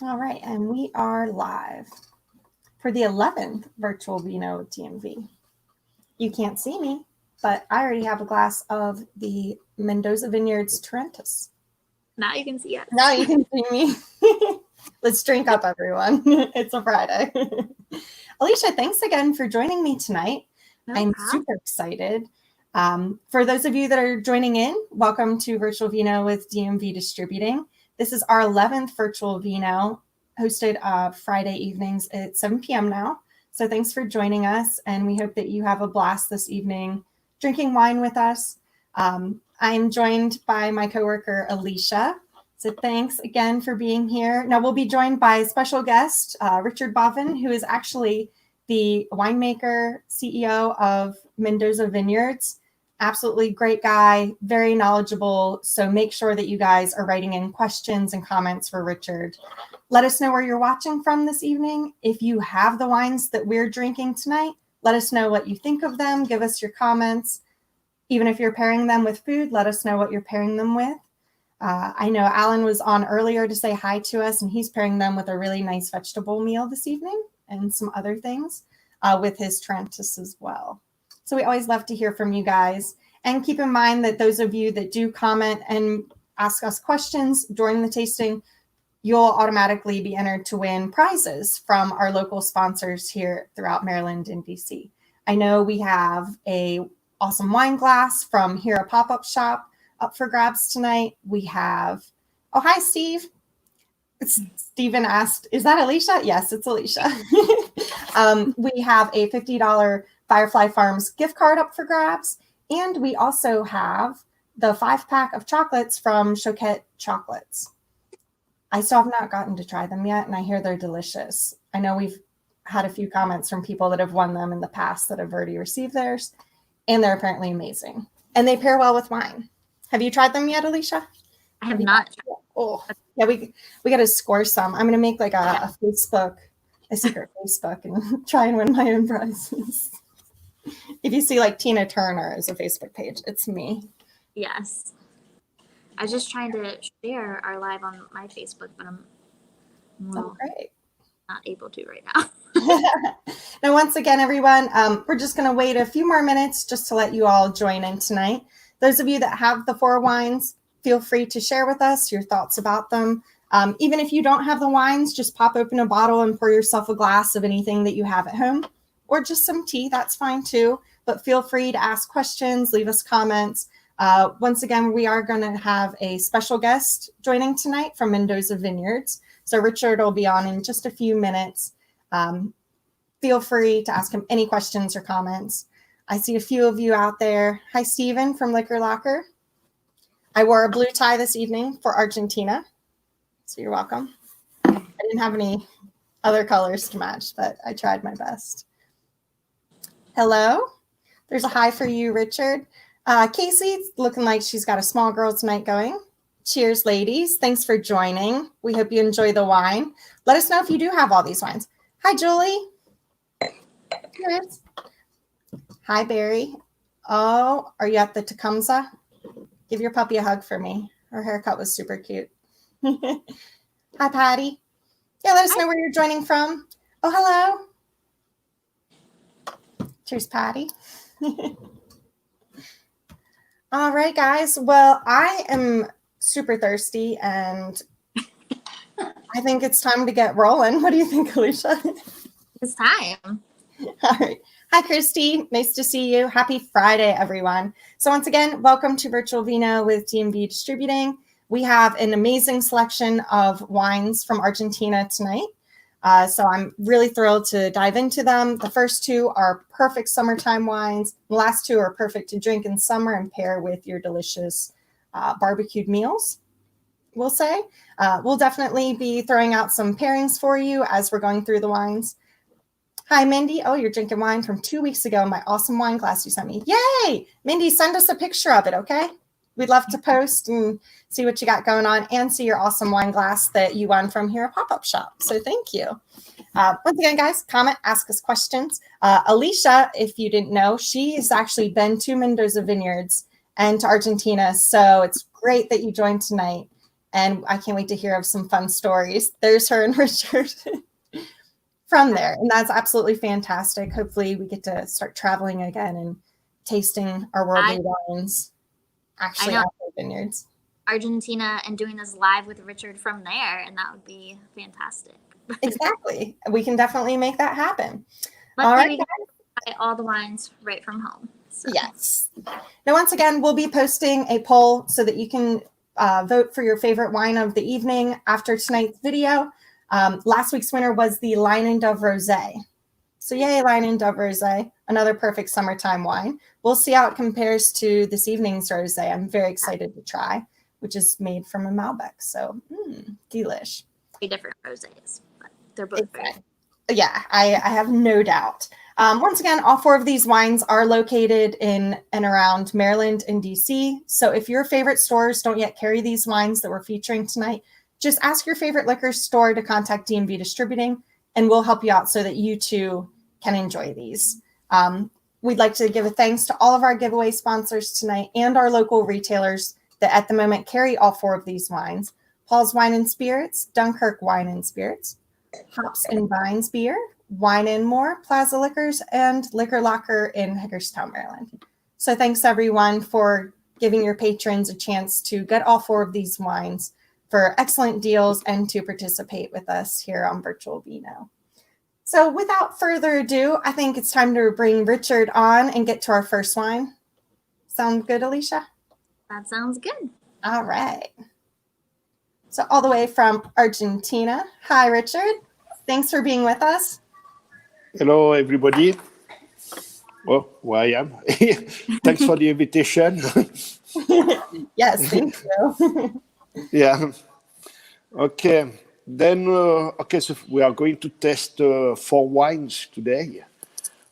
All right, and we are live for the 11th virtual Vino DMV. You can't see me, but I already have a glass of the Mendoza Vineyards Torrontés. Now you can see us. Now you can see me. Let's drink up, everyone. It's a Friday. Alicia, thanks again for joining me tonight. I'm super excited. For those of you that are joining in, welcome to Virtual Vino with DMV Distributing. This is our 11th virtual Vino, hosted Friday evenings at 7 p.m. now. So thanks for joining us, and we hope that you have a blast this evening drinking wine with us. I'm joined by my coworker, Alicia. So thanks again for being here. Now we'll be joined by a special guest, Richard Bonvin, who is actually the winemaker, CEO of Mendoza Vineyards. Absolutely great guy, very knowledgeable. So make sure that you guys are writing in questions and comments for Richard. Let us know where you're watching from this evening. If you have the wines that we're drinking tonight, let us know what you think of them. Give us your comments. Even if you're pairing them with food, let us know what you're pairing them with. I know Alan was on earlier to say hi to us, and he's pairing them with a really nice vegetable meal this evening and some other things with his Torrontés as well. So we always love to hear from you guys. And keep in mind that those of you that do comment and ask us questions during the tasting, you'll automatically be entered to win prizes from our local sponsors here throughout Maryland and DC. I know we have a awesome wine glass from here, a pop-up shop up for grabs tonight. We have, oh, hi, Steve. Steven asked, is that Alicia? Yes, it's Alicia. We have a $50 Firefly Farms gift card up for grabs. And we also have the 5-pack of chocolates from Choquette Chocolates. I still have not gotten to try them yet, and I hear they're delicious. I know we've had a few comments from people that have won them in the past that have already received theirs, and they're apparently amazing. And they pair well with wine. Have you tried them yet, Alicia? I have not. Oh, yeah, we got to score some. I'm going to make like a Facebook, a secret Facebook, and try and win my own prizes. If you see like Tina Turner as a Facebook page, it's me. Yes. I was just trying to share our live on my Facebook, but I'm not able to right now. Now, once again, everyone, we're just going to wait a few more minutes just to let you all join in tonight. Those of you that have the 4 wines, feel free to share with us your thoughts about them. Even if you don't have the wines, just pop open a bottle and pour yourself a glass of anything that you have at home, or just some tea. That's fine too. But feel free to ask questions, leave us comments. Once again, we are going to have a special guest joining tonight from Mendoza Vineyards. So Richard will be on in just a few minutes. Feel free to ask him any questions or comments. I see a few of you out there. Hi, Stephen from Liquor Locker. I wore a blue tie this evening for Argentina, so you're welcome. I didn't have any other colors to match, but I tried my best. Hello. There's a hi for you, Richard. Casey, looking like she's got a small girls' night going. Cheers, ladies. Thanks for joining. We hope you enjoy the wine. Let us know if you do have all these wines. Hi, Julie. Cheers. Hi, Barry. Oh, are you at the Tecumseh? Give your puppy a hug for me. Her haircut was super cute. Hi, Patty. Yeah, let us know where you're joining from. Oh, hello. Cheers, Patty. All right, guys. Well, I am super thirsty, and I think it's time to get rolling. What do you think, Alicia? It's time. All right. Hi, Christy. Nice to see you. Happy Friday, everyone. So once again, welcome to Virtual Vino with DMV Distributing. We have an amazing selection of wines from Argentina tonight. So I'm really thrilled to dive into them. The first 2 are perfect summertime wines. The last 2 are perfect to drink in summer and pair with your delicious barbecued meals, we'll say. We'll definitely be throwing out some pairings for you as we're going through the wines. Hi, Mindy. Oh, you're drinking wine from 2 weeks ago. My awesome wine glass you sent me. Yay! Mindy, send us a picture of it, okay? We'd love to post and see what you got going on and see your awesome wine glass that you won from here at Pop-Up Shop. So thank you. Once again, guys, comment, ask us questions. Alicia, if you didn't know, she has actually been to Mendoza Vineyards and to Argentina. So it's great that you joined tonight. And I can't wait to hear of some fun stories. There's her and Richard from there. And that's absolutely fantastic. Hopefully we get to start traveling again and tasting our worldly wines actually at the vineyards. Argentina and doing this live with Richard from there, and that would be fantastic. Exactly. We can definitely make that happen. All right, we can buy all the wines right from home. So. Yes. Now, once again, we'll be posting a poll so that you can vote for your favorite wine of the evening after tonight's video. Last week's winner was the Lion and Dove Rosé. So yay, Lion and Dove Rosé, another perfect summertime wine. We'll see how it compares to this evening's rosé. I'm very excited to try, which is made from a Malbec. So, delish. 3 different rosés, but they're both very. Yeah, I have no doubt. Once again, all 4 of these wines are located in and around Maryland and DC. So if your favorite stores don't yet carry these wines that we're featuring tonight, just ask your favorite liquor store to contact DMV Distributing, and we'll help you out so that you too can enjoy these. We'd like to give a thanks to all of our giveaway sponsors tonight and our local retailers that at the moment carry all 4 of these wines. Paul's Wine and Spirits, Dunkirk Wine and Spirits, Hops and Vines Beer, Wine and More, Plaza Liquors, and Liquor Locker in Hagerstown, Maryland. So thanks everyone for giving your patrons a chance to get all 4 of these wines for excellent deals and to participate with us here on Virtual Vino. So without further ado, I think it's time to bring Richard on and get to our first wine. Sound good, Alicia? That sounds good. All right. So all the way from Argentina. Hi, Richard. Thanks for being with us. Hello, everybody. Oh, where I am. Thanks for the invitation. Yes, thank you. Yeah. Okay. Then, so we are going to test 4 wines today.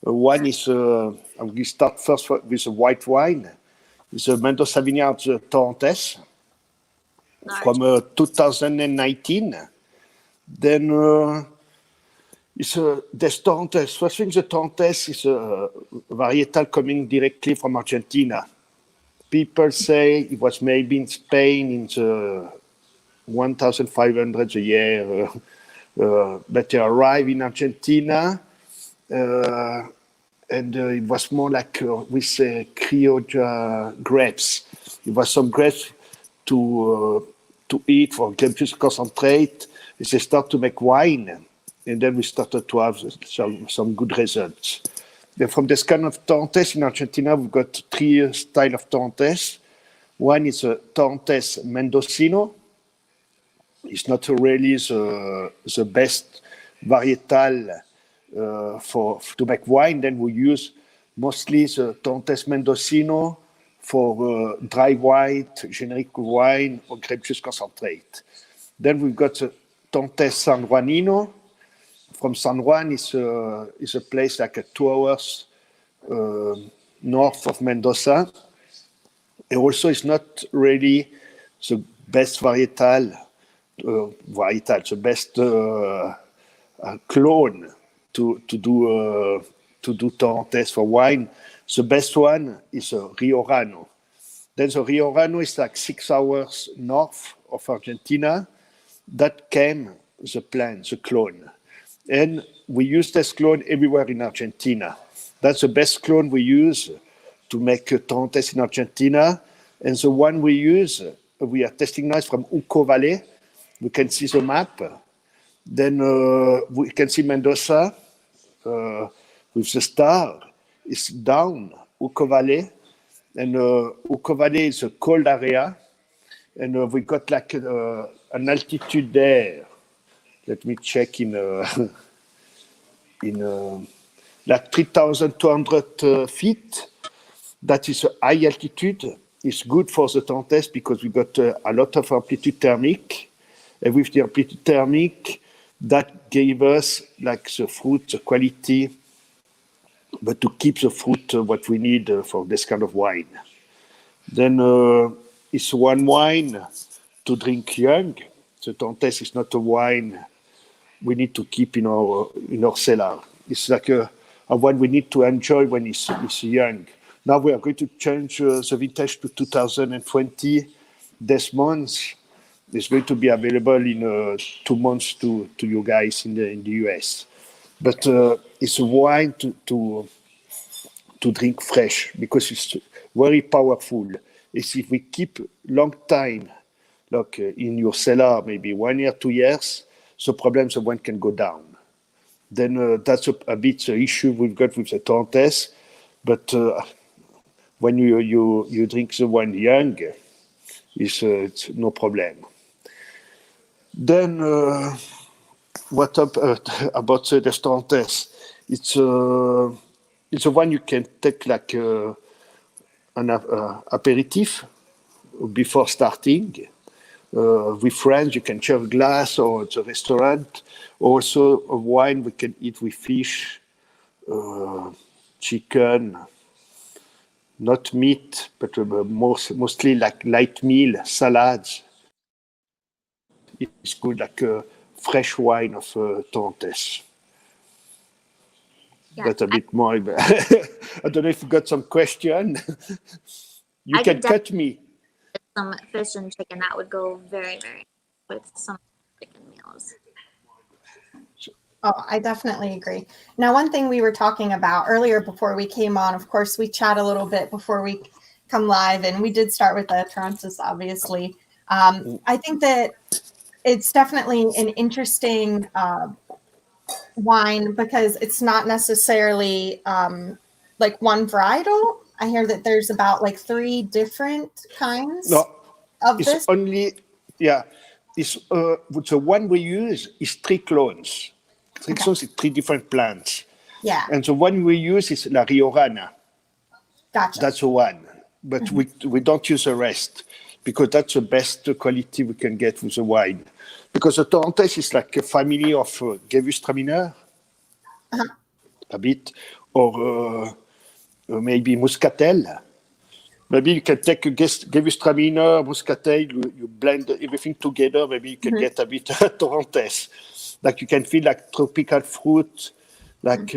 One is, I'm going to start first with a white wine. It's a Mendoza Vineyards Torrontés from 2019. Then it's this Torrontés. First thing, the Torrontés is a varietal coming directly from Argentina. People say it was maybe in Spain in the 1,500 a year, but it arrived in Argentina, and it was more like we say Criollo grapes. It was some grapes to eat for grape juice concentrate. They start to make wine, and then we started to have some good results. Then from this kind of Torrontés in Argentina, we've got 3 styles of Torrontés. One is a Torrontés Mendocino. It's not really the best varietal to make wine. Then we use mostly the Torrontés Mendocino for dry white, generic wine, or grape juice concentrate. Then we've got the Torrontés San Juanino. From San Juan is a place like 2 hours north of Mendoza. It also is not really the best varietal, the best clone to do Torrontés for wine. The best one is Riojano. Then the Riojano is like 6 hours north of Argentina. That came the plant, the clone. And we use this clone everywhere in Argentina. That's the best clone we use to make Torrontés in Argentina. And the one we use, we are testing now is from Uco Valley. We can see the map. Then we can see Mendoza with the star. It's down Uco Valley. And Uco Valley is a cold area. And we got like an altitude there. Let me check in like 3,200 feet. That is a high altitude. It's good for the Torrontés because we got a lot of amplitude thermic. And with the amplitude thermic, that gave us like the fruit, the quality, but to keep the fruit what we need for this kind of wine. Then it's one wine to drink young. The Torrontés is not a wine we need to keep in our cellar. It's like a wine we need to enjoy when it's young. Now we are going to change the vintage to 2020 this month, It's going to be available in 2 months to you guys in the US. But it's a wine to drink fresh because it's very powerful. It's if we keep long time, like in your cellar, maybe 1 year, 2 years, the problems of wine can go down. Then that's a bit the issue we've got with the Torrontés. But when you drink the wine young, it's no problem. Then what about the Torrontés? It's a wine you can take like an aperitif before starting. With friends, you can share a glass or at a restaurant. Also, a wine we can eat with fish, chicken, not meat, but mostly like light meal, salads. It's good, like a fresh wine of Torrontés. Yeah, That's a bit more. I don't know if you got some question. You can cut me. Some fish and chicken that would go very, very with some chicken meals. Oh, I definitely agree. Now, one thing we were talking about earlier before we came on, of course, we chat a little bit before we come live, and we did start with the Torrontés, obviously. I think that it's definitely an interesting wine because it's not necessarily like one varietal. I hear that there's about like 3 different kinds of it's this. Only, yeah. It's the one we use is 3 clones. 3 clones is 3 different plants. Yeah. And the one we use is La Riojana. Gotcha. That's the one. But we don't use the rest because that's the best quality we can get with the wine. Because the Torrontés is like a family of Gewürztraminer, a bit, or maybe Muscatel. Maybe you can take a Gewürztraminer, Muscatel, you blend everything together. Maybe you can get a bit Torrontés. Like you can feel like tropical fruit, like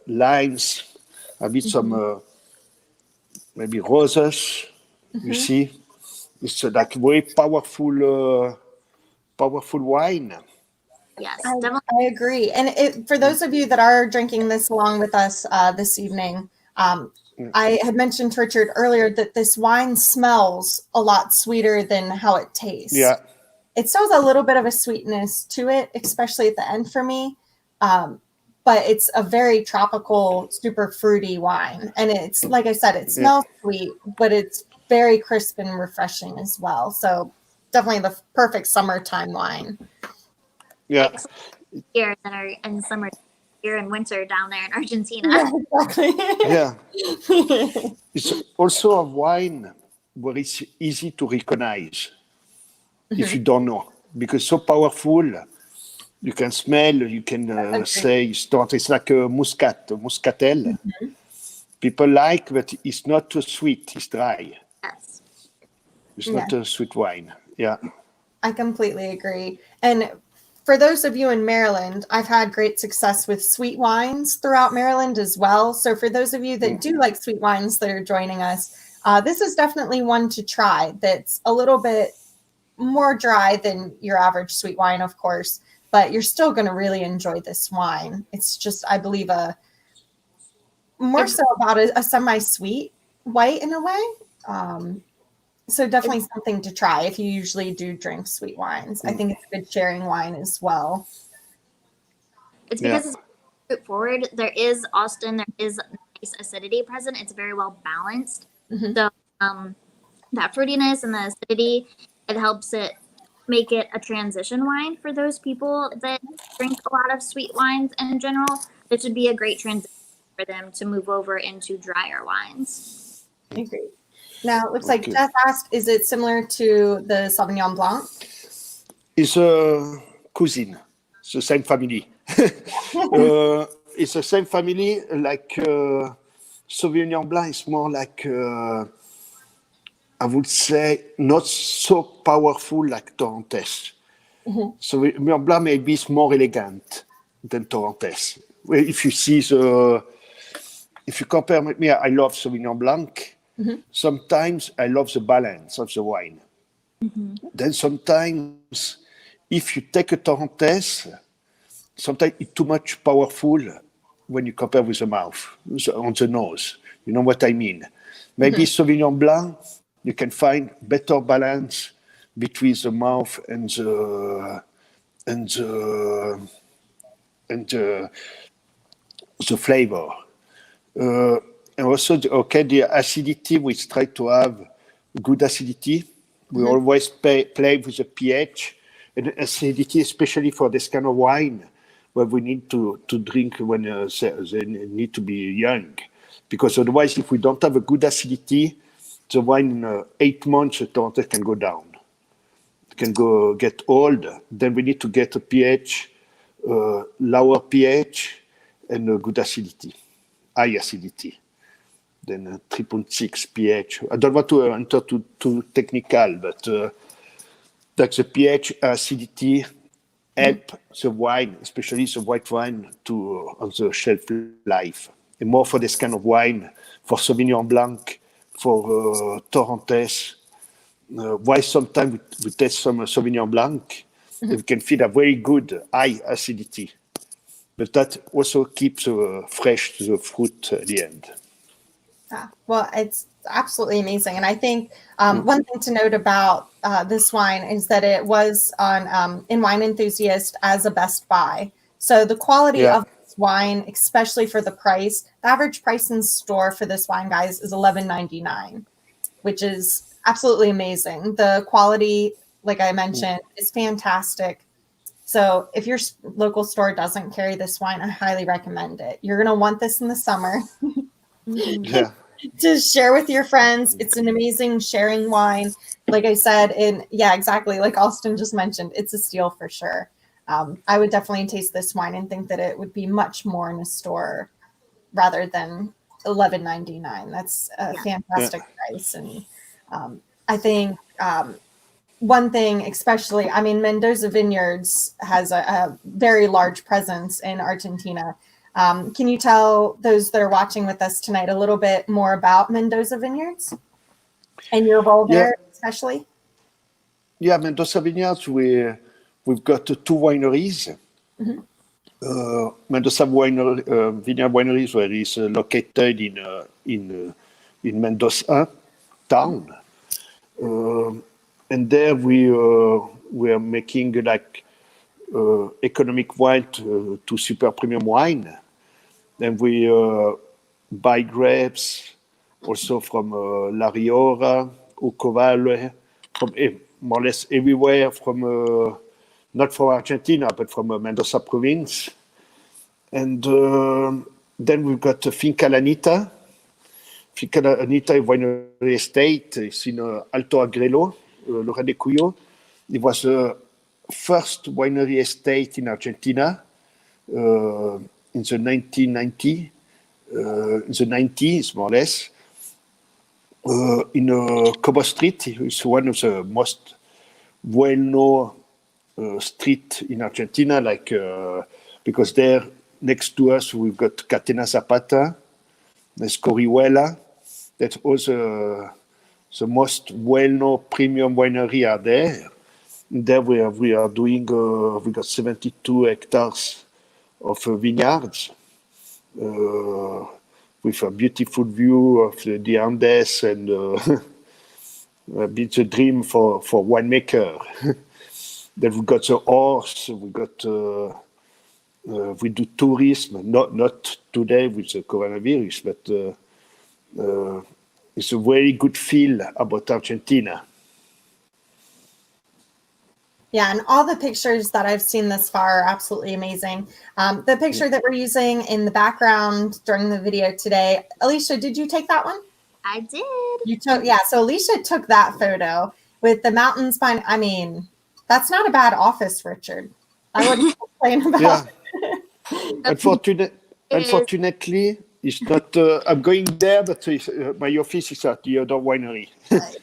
limes, a bit some maybe roses. You see, it's like very powerful wine. Yes, I agree. And for those of you that are drinking this along with us this evening, I had mentioned to Richard earlier that this wine smells a lot sweeter than how it tastes. Yeah. It still has a little bit of a sweetness to it, especially at the end for me. But it's a very tropical, super fruity wine. And it's, like I said, it smells sweet, but it's very crisp and refreshing as well. So definitely the perfect summertime wine. Yeah. Here that are in summer, here in winter down there in Argentina. Yeah, exactly. Yeah. It's also a wine where it's easy to recognize if you don't know, because so powerful. You can smell, you can say it's like a muscatel. People like, but it's not too sweet, it's dry. Yes. It's not a sweet wine. Yeah. I completely agree. And for those of you in Maryland, I've had great success with sweet wines throughout Maryland as well. So for those of you that do like sweet wines that are joining us, this is definitely one to try that's a little bit more dry than your average sweet wine, of course, but you're still going to really enjoy this wine. It's just, I believe, more so about a semi-sweet white in a way. So definitely something to try if you usually do drink sweet wines. I think it's a good sharing wine as well. It's because it's fruit forward. There is nice acidity present. It's very well balanced. So that fruitiness and the acidity, it helps it make it a transition wine for those people that drink a lot of sweet wines in general. This would be a great transition for them to move over into drier wines. I agree. Now, it looks like Jeff asked, is it similar to the Sauvignon Blanc? It's a cousin. It's the same family. It's the same family, like Sauvignon Blanc is more like, I would say, not so powerful like Torrontés. Sauvignon Blanc maybe is more elegant than Torrontés. If you see if you compare with me, I love Sauvignon Blanc. Sometimes I love the balance of the wine. Then sometimes, if you take a Torrontés, sometimes it's too much powerful when you compare with the mouth, on the nose. You know what I mean? Maybe Sauvignon Blanc, you can find better balance between the mouth and the flavor. And also, the acidity, we try to have good acidity. We always play with the pH and acidity, especially for this kind of wine, where we need to drink when they need to be young. Because otherwise, if we don't have a good acidity, the wine in 8 months, the Torrontés can go down. It can get old. Then we need to get a pH, lower pH, and a good acidity, high acidity. Then 3.6 pH. I don't want to enter too technical, but that's the pH acidity help the wine, especially the white wine, on the shelf life. And more for this kind of wine, for Sauvignon Blanc, for Torrontés. Why sometimes we taste some Sauvignon Blanc, we can feel a very good high acidity. But that also keeps fresh the fruit at the end. Yeah, well, it's absolutely amazing. And I think one thing to note about this wine is that it was on in Wine Enthusiast as a best buy. So the quality of this wine, especially for the price, the average price in store for this wine, guys, is $11.99, which is absolutely amazing. The quality, like I mentioned, is fantastic. So if your local store doesn't carry this wine, I highly recommend it. You're going to want this in the summer. To share with your friends. It's an amazing sharing wine. Like I said, exactly. Like Austin just mentioned, it's a steal for sure. I would definitely taste this wine and think that it would be much more in a store rather than $11.99. That's a fantastic price. And I think one thing, especially, I mean, Mendoza Vineyards has a very large presence in Argentina. Can you tell those that are watching with us tonight a little bit more about Mendoza Vineyards and your role there, especially? Yeah, Mendoza Vineyards, we've got 2 wineries. Mendoza Vineyard Wineries, where it's located in Mendoza town, and there we are making like economic wine to super premium wine. Then we buy grapes also from La Riora, Ucovale, from more or less everywhere, from not from Argentina, but from Mendoza province. And then we've got Finca Anita. Finca Anita winery estate. It's in Alto Agrelo, Lora de Cuyo. It was the first winery estate in Argentina in the 1990s, in the 90s, more or less. In Cobo Street, it's one of the most well-known street in Argentina, like because there next to us we've got Catena Zapata, there's Corihuela. That's also the most well-known premium winery are there. And there we are doing we got 72 hectares of vineyards with a beautiful view of the Andes, and it's a dream for winemaker. Then we got the horse, we do tourism, not today with the coronavirus, but it's a very good feel about Argentina. Yeah, and all the pictures that I've seen thus far are absolutely amazing. The picture that we're using in the background during the video today, Alicia, did you take that one? I did. You took, yeah. So Alicia took that photo with the mountains behind. I mean, that's not a bad office, Richard. I wouldn't complain about. Yeah. Unfortunately, it's not. I'm going there, but my office is at the other winery.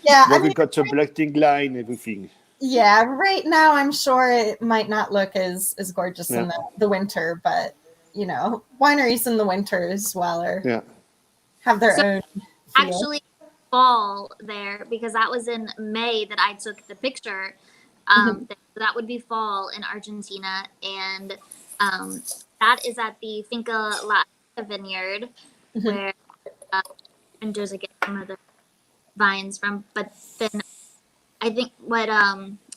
Yeah, we got the blocking line, everything. Yeah, right now I'm sure it might not look as gorgeous in the winter, but you know, wineries in the winter as well have their own feel. Actually, fall there because that was in May that I took the picture. That would be fall in Argentina, and that is at the Finca Vineyard where Mendoza gets some of the vines from. But then I think what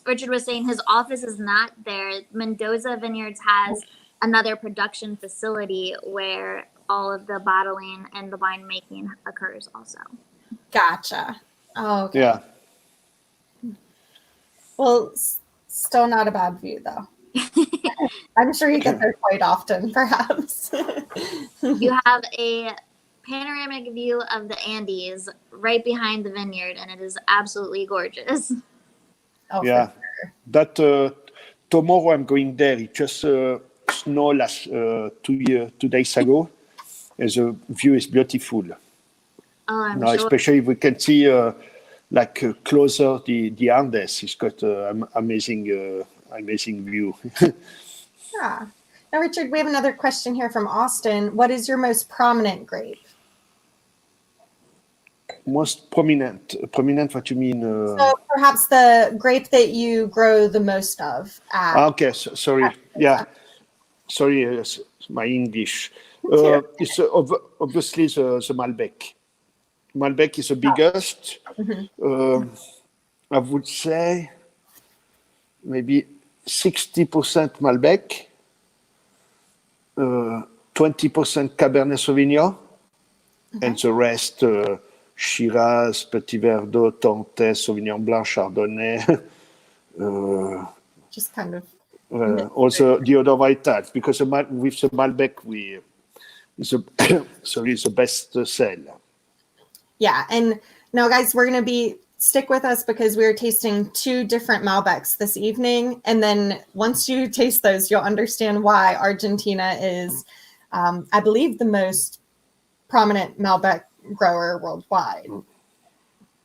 Richard was saying, his office is not there. Mendoza Vineyards has another production facility where all of the bottling and the winemaking occurs also. Gotcha. Oh, okay. Yeah. Well, still not a bad view, though. I'm sure you get there quite often, perhaps. You have a panoramic view of the Andes right behind the vineyard, and it is absolutely gorgeous. Oh, yeah. sure. That tomorrow I'm going there. It just snowed last 2 days ago, and the view is beautiful. Oh, I'm sure. Especially if we can see closer the Andes. It's got amazing view. Yeah. Now, Richard, we have another question here from Austin. What is your most prominent grape? Most prominent? What you mean? So perhaps the grape that you grow the most of. Okay, sorry. Yeah, sorry, my English. It's obviously the Malbec. Malbec is the biggest. I would say maybe 60% Malbec, 20% Cabernet Sauvignon, and the rest Shiraz, Petit Verdot, Torrontés, Sauvignon Blanc, Chardonnay. Just kind of. Also the other varieties, because with the Malbec, it's the best sell. Yeah, and now, guys, we're going to stick with us because we're tasting 2 different Malbecs this evening. And then once you taste those, you'll understand why Argentina is, I believe, the most prominent Malbec grower worldwide.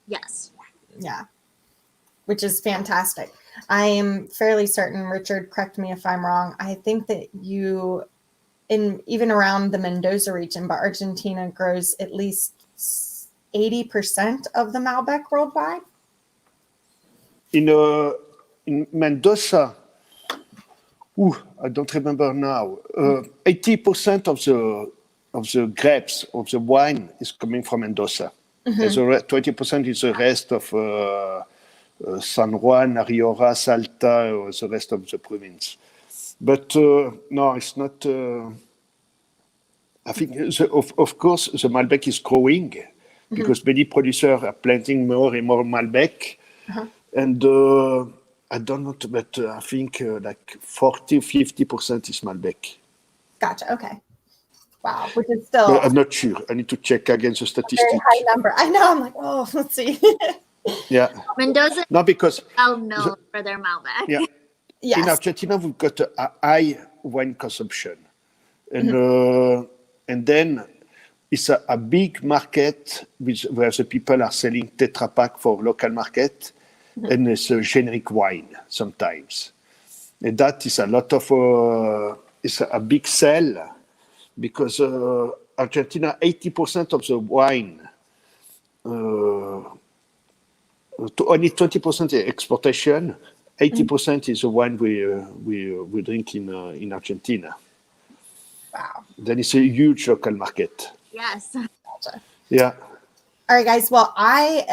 Yes. Yeah, which is fantastic. I am fairly certain, Richard, correct me if I'm wrong, I think that even around the Mendoza region, but Argentina grows at least 80% of the Malbec worldwide? In Mendoza, I don't remember now. 80% of the grapes of the wine is coming from Mendoza. And 20% is the rest of San Juan, Rioja, Salta, or the rest of the province. But no, it's not. I think, of course, the Malbec is growing. Because many producers are planting more and more Malbec. And I don't know, but I think 40-50% is Malbec. Gotcha, okay. Wow, which is still... But I'm not sure. I need to check against the statistics. Very high number. I know, I'm like, oh, let's see. Yeah. Mendoza no, because well known for their Malbec. Yeah. Yes. In Argentina, we've got a high wine consumption. And then it's a big market where the people are selling Tetra Pak for local market, and it's a generic wine sometimes. And that is a lot of, it's a big sell because Argentina, 80% of the wine, only 20% exportation, 80% is the wine we drink in Argentina. Wow. Then it's a huge local market. Yes. Gotcha. Yeah. All right, guys. Well, I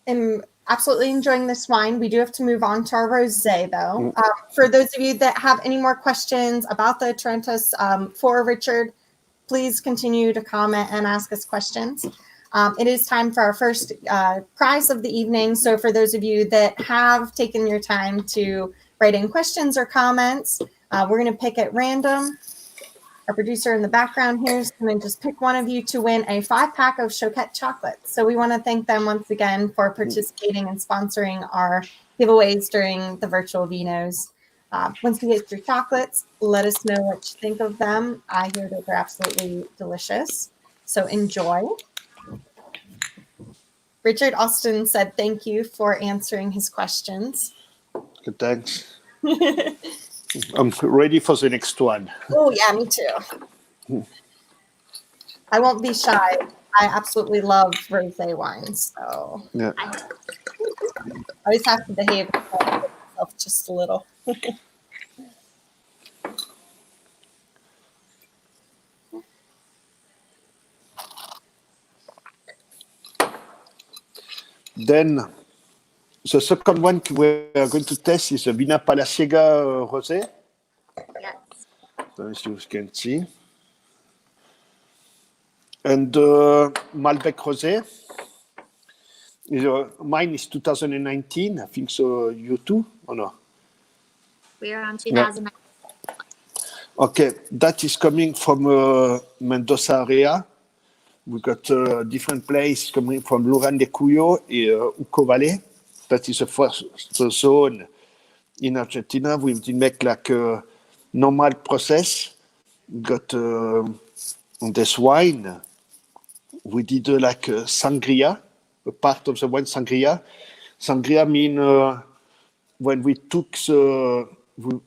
am absolutely enjoying this wine. We do have to move on to our rosé, though. For those of you that have any more questions about the Torrontés for Richard, please continue to comment and ask us questions. It is time for our first prize of the evening. So for those of you that have taken your time to write in questions or comments, we're going to pick at random. Our producer in the background here is going to just pick one of you to win a 5-pack of Choquette chocolates. So we want to thank them once again for participating and sponsoring our giveaways during the virtual Vinos. Once you get your chocolates, let us know what you think of them. I hear that they're absolutely delicious. So enjoy. Richard Austin said thank you for answering his questions. Good, thanks. I'm ready for the next one. Oh, yeah, me too. I won't be shy. I absolutely love rosé wines, so Yeah. I always have to behave myself just a little. Then the second one we are going to test is the Viña Palaciega Rosé. Yes. As you can see. And Malbec Rosé. Mine is 2019. I think so. You too, or no? We are on 2009. Okay, that is coming from Mendoza area. We got different places coming from Luran de Cuyo and Uco Valley. That is the first zone in Argentina. We did make like a normal process. We got on this wine. We did like a sangria, a part of the wine sangria. Sangria mean when we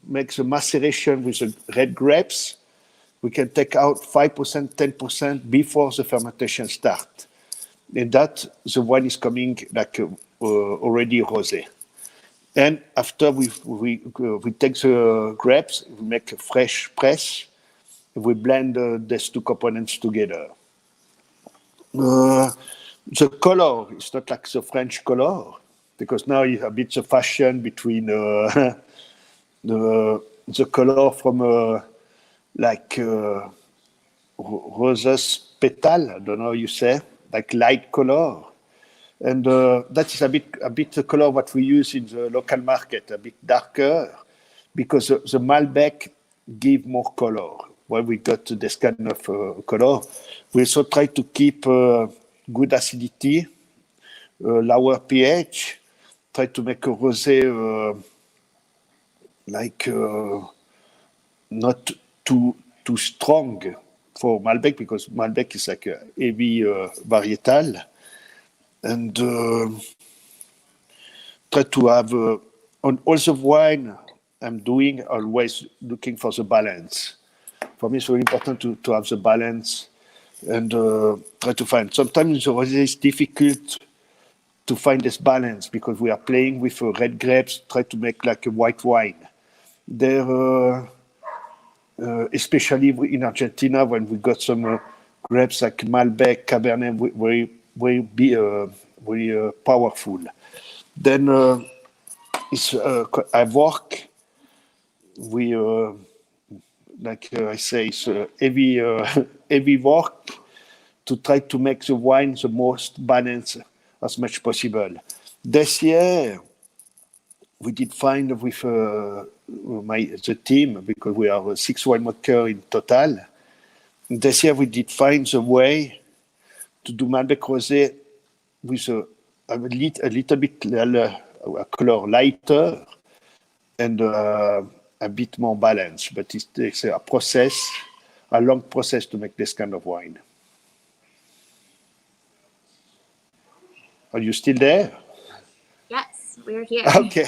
make the maceration with the red grapes, we can take out 5%, 10% before the fermentation start. And that, the wine is coming like already rosé. And after we take the grapes, we make a fresh press, we blend these two components together. The color is not like the French color, because now you have a bit of fashion between the color from like roses petal, I don't know how you say, like light color. And that is a bit the color what we use in the local market, a bit darker, because the Malbec give more color. When we got this kind of color, we also try to keep good acidity, lower pH, try to make a rosé like not too strong for Malbec, because Malbec is like a heavy varietal. And try to have on all the wine I'm doing, always looking for the balance. For me, it's very important to have the balance and try to find. Sometimes the rosé is difficult to find this balance because we are playing with red grapes, try to make like a white wine. There, especially in Argentina, when we got some grapes like Malbec, Cabernet, very powerful. Then I work. We like I say, it's heavy work to try to make the wine the most balanced as much possible. This year, we did find with the team, because we are 6 winemakers in total. This year, we did find the way to do Malbec Rosé with a little bit a color lighter and a bit more balanced. But it takes a process, a long process to make this kind of wine. Are you still there? Yes, we're here. Okay.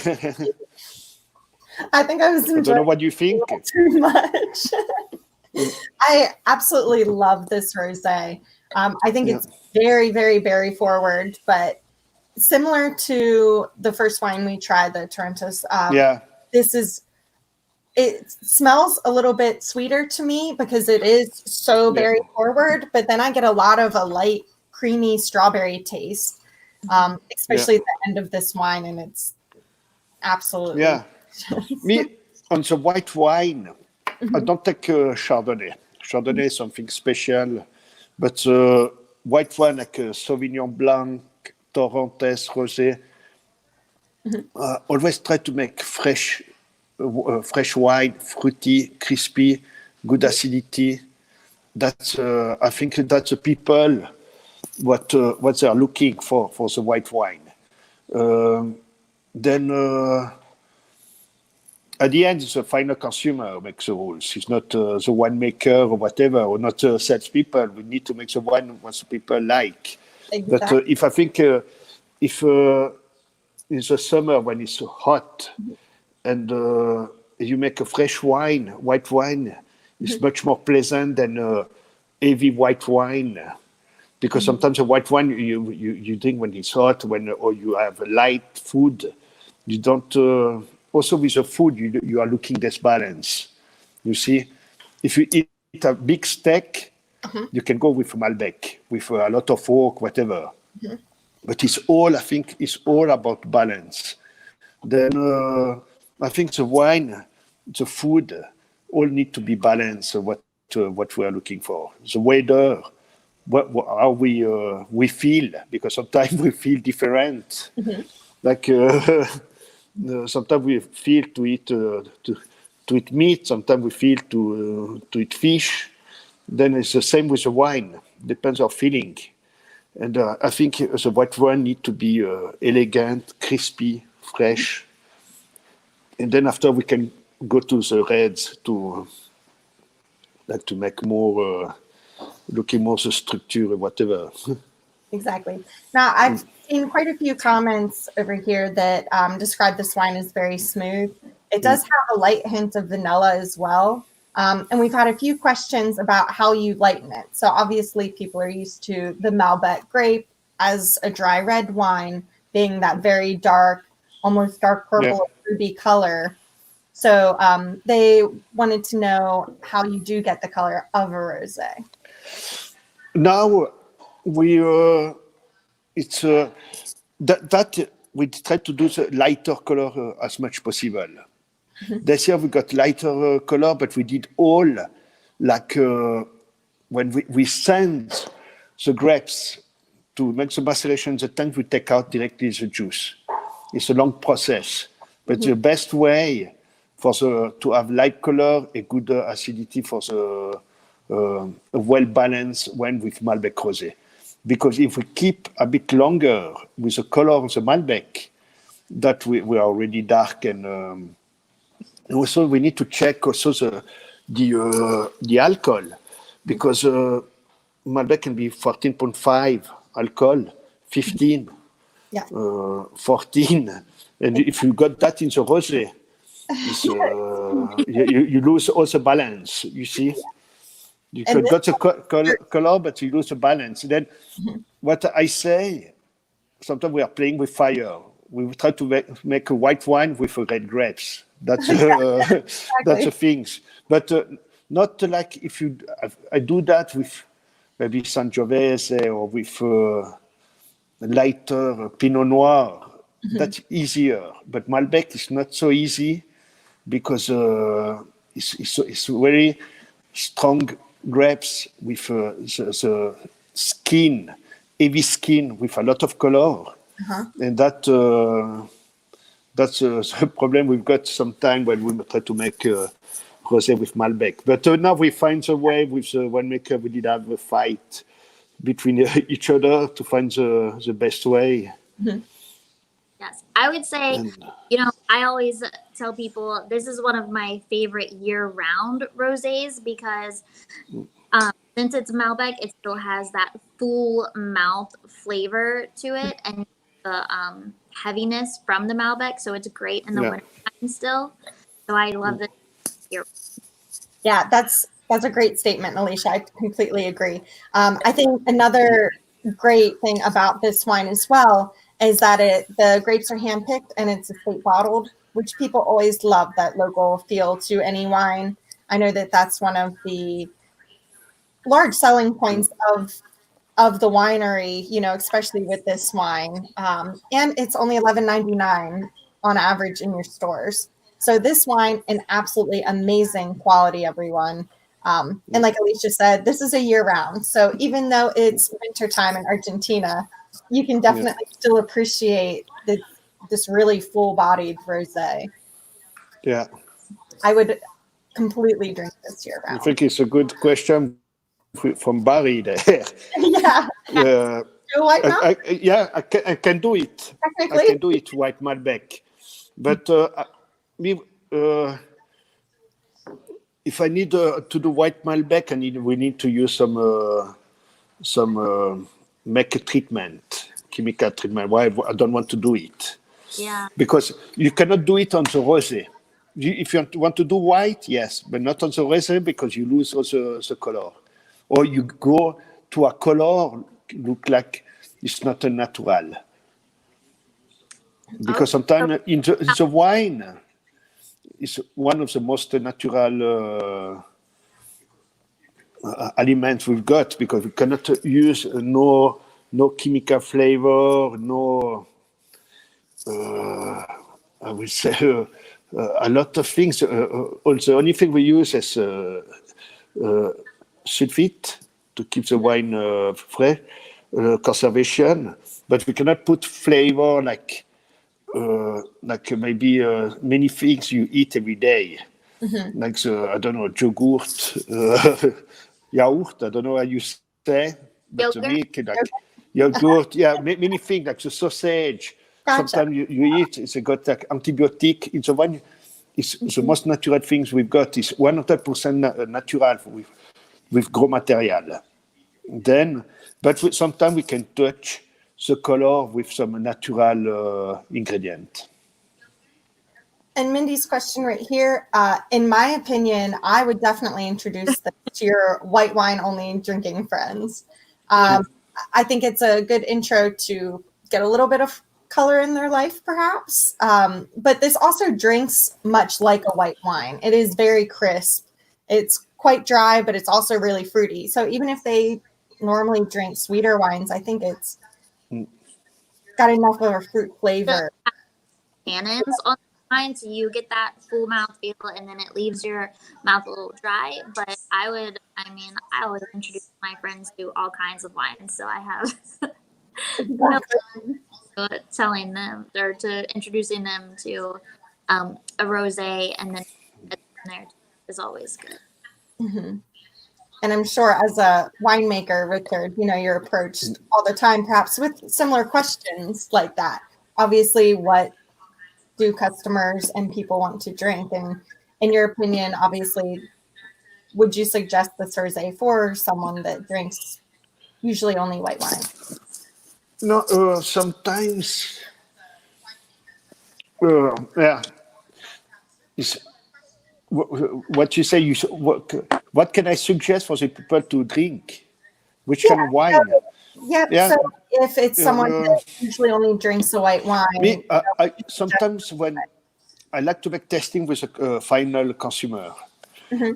I think I was enjoying I don't know what you think. too much. I absolutely love this rosé. I think it's very, very berry forward, but similar to the first wine we tried, the Torrontés. It smells a little bit sweeter to me because it is so berry forward, but then I get a lot of a light, creamy strawberry taste, especially at the end of this wine, and it's absolutely. Yeah. Me, on the white wine, I don't take Chardonnay. Chardonnay is something special, but white wine like Sauvignon Blanc, Torrontés, Rosé, always try to make fresh wine, fruity, crispy, good acidity. That's I think that's the people what they are looking for the white wine. Then. At the end, it's the final consumer who makes the rules. It's not the winemaker or whatever, or not the salespeople. We need to make the wine what the people like. Exactly. But if I think if in the summer when it's hot and you make a fresh wine, white wine, it's much more pleasant than heavy white wine. because sometimes a white wine you drink when it's hot, or you have a light food. You don't. Also with the food, you are looking this balance. You see, if you eat a big steak, you can go with Malbec, with a lot of oak, whatever. But I think it's all about balance. Then I think the wine, the food, all need to be balanced. What we are looking for, the weather, how we feel, because sometimes we feel different. Like sometimes we feel to eat meat. Sometimes we feel to eat fish. Then it's the same with the wine. Depends on feeling. And I think the white wine need to be elegant, crispy, fresh. And then after we can go to the reds to make more, looking more the structure or whatever. Exactly. Now, I've seen quite a few comments over here that describe this wine as very smooth. It does have a light hint of vanilla as well. And we've had a few questions about how you lighten it. So obviously people are used to the Malbec grape as a dry red wine being that very dark, almost dark purple or ruby color. So they wanted to know how you do get the color of a rosé. Now we that we try to do the lighter color as much possible. This year we got lighter color, but we did all like when we send the grapes to make the maceration, the tank we take out directly the juice. It's a long process, but the best way to have light color, a good acidity for the a well-balanced wine with Malbec Rosé. Because if we keep a bit longer with the color of the Malbec, that we are already dark, and also we need to check also the alcohol, because Malbec can be 14.5 alcohol, 15, 14, and if you got that in the Rosé, you lose also balance. You see. You could got the color, but you lose the balance. Then, what I say, sometimes we are playing with fire. We try to make a white wine with red grapes. That's that's the things. But not like if I do that with maybe Sangiovese or with lighter Pinot Noir. That's easier. But Malbec is not so easy because it's very strong grapes with the skin, heavy skin with a lot of color, and that's the problem we've got sometimes when we try to make rosé with Malbec. But now we find the way with the winemaker. We did have a fight between each other to find the best way. Yes, I would say, I always tell people this is one of my favorite year-round rosés because since it's Malbec, it still has that full mouth flavor to it and the heaviness from the Malbec. So it's great in the wintertime still. So I love this year. Yeah, that's a great statement, Alicia. I completely agree. I think another great thing about this wine as well is that the grapes are handpicked and it's estate bottled, which people always love, that local feel to any wine. I know that that's one of the large selling points of the winery, especially with this wine. And it's only $11.99 on average in your stores. So this wine, an absolutely amazing quality, everyone. And like Alicia said, this is a year round. So even though it's wintertime in Argentina, you can definitely still appreciate this really full-bodied rosé. Yeah. I would completely drink this year round. I think it's a good question from Barry there. White I can do it. Technically? I can do it white Malbec. But if I need to do white Malbec, we need to use some make a treatment, chemical treatment. Why I don't want to do it? Yeah. Because you cannot do it on the rosé. If you want to do white, yes, but not on the rosé because you lose also the color. Or you go to a color look like it's not a natural. Because sometimes in the wine is one of the most natural aliments we've got, because we cannot use no chemical flavor, no I would say a lot of things. Also, only thing we use is sulfite to keep the wine fresh, conservation, but we cannot put flavor like maybe many things you eat every day, like I don't know, yaourt, I don't know how you say, but the milk, like yogurt, many things like the sausage. Gotcha. Sometimes you eat, it's got like antibiotic. It's the one. It's the most natural things we've got. Is 100% natural with grow material. Then, but sometimes we can touch the color with some natural ingredient. And Mindy's question right here, in my opinion, I would definitely introduce them to your white wine only drinking friends. I think it's a good intro to get a little bit of color in their life, perhaps. But this also drinks much like a white wine. It is very crisp. It's quite dry, but it's also really fruity. So even if they normally drink sweeter wines, I think it's got enough of a fruit flavor. Tannins on the wine, so you get that full mouth feel, and then it leaves your mouth a little dry. But I always introduce my friends to all kinds of wines, so I have telling them or to introducing them to a rosé, and then there is always good. Mm-hmm. And I'm sure as a winemaker, Richard, you're approached all the time, perhaps with similar questions like that. Obviously, what do customers and people want to drink? And in your opinion, obviously, would you suggest this rosé for someone that drinks usually only white wine? No, sometimes, It's, what you say? What can I suggest for the people to drink? Which kind of wine? So if it's someone that usually only drinks a white wine. Me, sometimes when I like to make testing with a final consumer,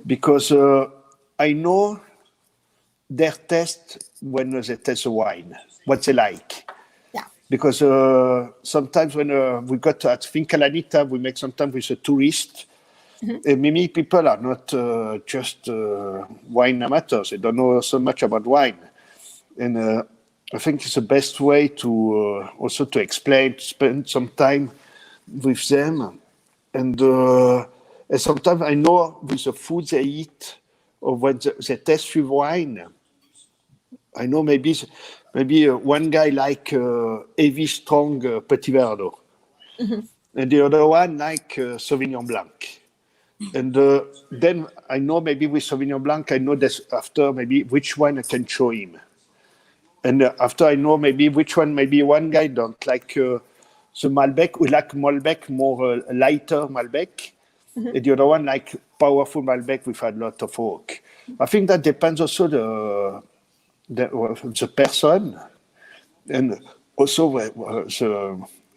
because I know their taste when they taste the wine, what they like. Yeah. Because sometimes when we got at Finca Anita, we make sometimes with a tourist. Many people are not just wine amateurs. They don't know so much about wine. And I think it's the best way to also to explain, to spend some time with them. And sometimes I know with the food they eat or when they taste with wine, I know maybe one guy like heavy, strong Petit Verdot, and the other one like Sauvignon Blanc. And then I know maybe with Sauvignon Blanc, I know that after maybe which one I can show him. And after I know maybe which one, maybe one guy don't like the Malbec, we like Malbec, more lighter Malbec. And the other one like powerful Malbec with a lot of oak. I think that depends also the person and also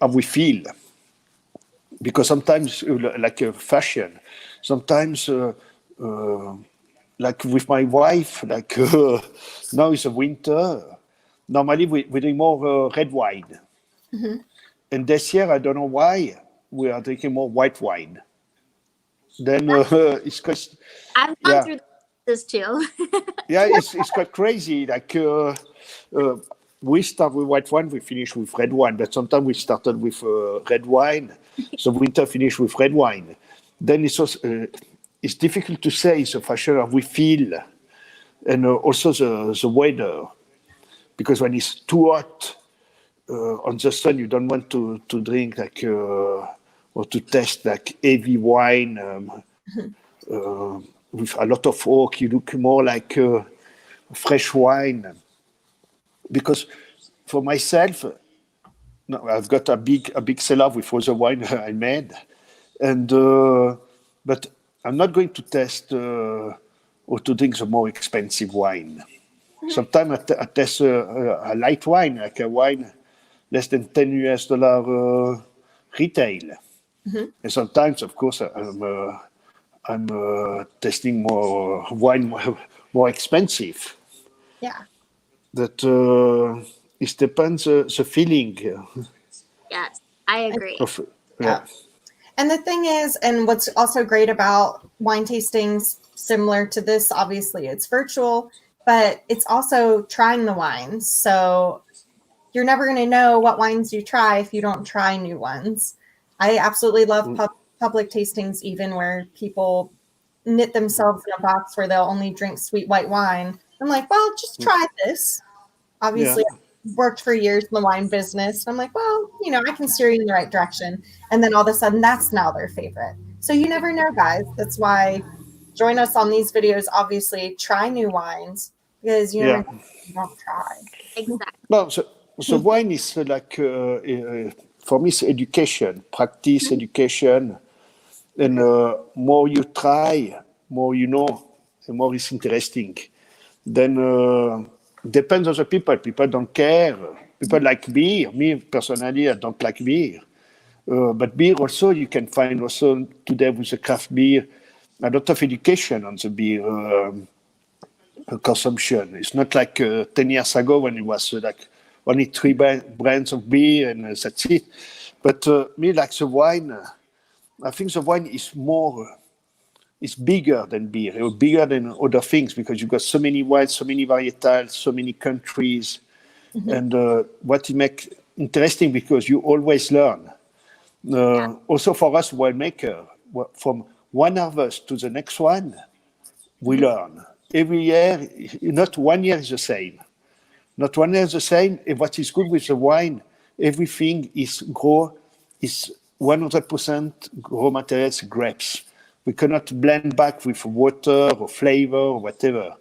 how we feel. Because sometimes, like fashion, sometimes, like with my wife, like now it's a winter. Normally, we drink more red wine. And this year, I don't know why, we are drinking more white wine. Then it's quite. I've gone through this too. It's quite crazy. Like we start with white wine, we finish with red wine. But sometimes we started with red wine, so winter finish with red wine. Then it's difficult to say. It's a fashion of we feel, and also the weather, because when it's too hot on the sun, you don't want to drink like or to taste like heavy wine with a lot of oak. You look more like fresh wine. Because for myself, I've got a big cellar with all the wine I made, and but I'm not going to test or to drink the more expensive wine. Sometimes I test a light wine, like a wine less than $10 retail. And sometimes, of course, I'm testing more wine, more expensive. Yeah. That it depends the feeling. Yes, I agree. Yeah. And the thing is, and what's also great about wine tastings, similar to this, obviously it's virtual, but it's also trying the wines. So you're never going to know what wines you try if you don't try new ones. I absolutely love public tastings, even where people knit themselves in a box where they'll only drink sweet white wine. I'm like, well, just try this. Obviously, I've worked for years in the wine business. I'm like, well, I can steer you in the right direction. And then all of a sudden, that's now their favorite. So you never know, guys. That's why join us on these videos. Obviously, try new wines because you never know if you don't try. Exactly. No, so wine is like, for me, it's education, practice, education. And more you try, more you know, and more it's interesting. Then depends on the people. People don't care. People like beer. Me, personally, I don't like beer. But beer also, you can find also today with the craft beer, a lot of education on the beer consumption. It's not like 10 years ago when it was like only 3 brands of beer and that's it. But me, like the wine, I think the wine is it's bigger than beer, or bigger than other things because you've got so many wines, so many varietals, so many countries. And what it makes interesting because you always learn. Also for us winemaker, from one harvest to the next one, we learn. Every year, not 1 year is the same. Not 1 year is the same. And what is good with the wine, everything is 100% raw materials, grapes. We cannot blend back with water or flavor or whatever.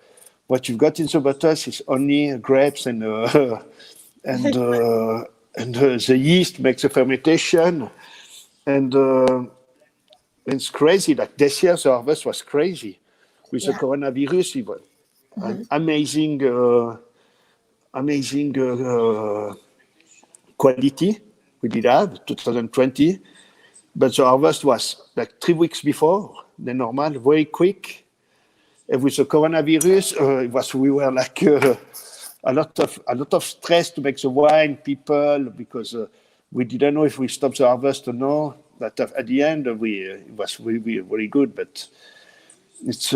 What you've got in the bottles is only grapes and the yeast makes the fermentation. And it's crazy. Like this year, the harvest was crazy. With the coronavirus, it was amazing quality we did have, 2020. But the harvest was like 3 weeks before the normal, very quick. And with the coronavirus, we were like a lot of stress to make the wine, people, because we didn't know if we stopped the harvest or no. But at the end, it was really very good. But it's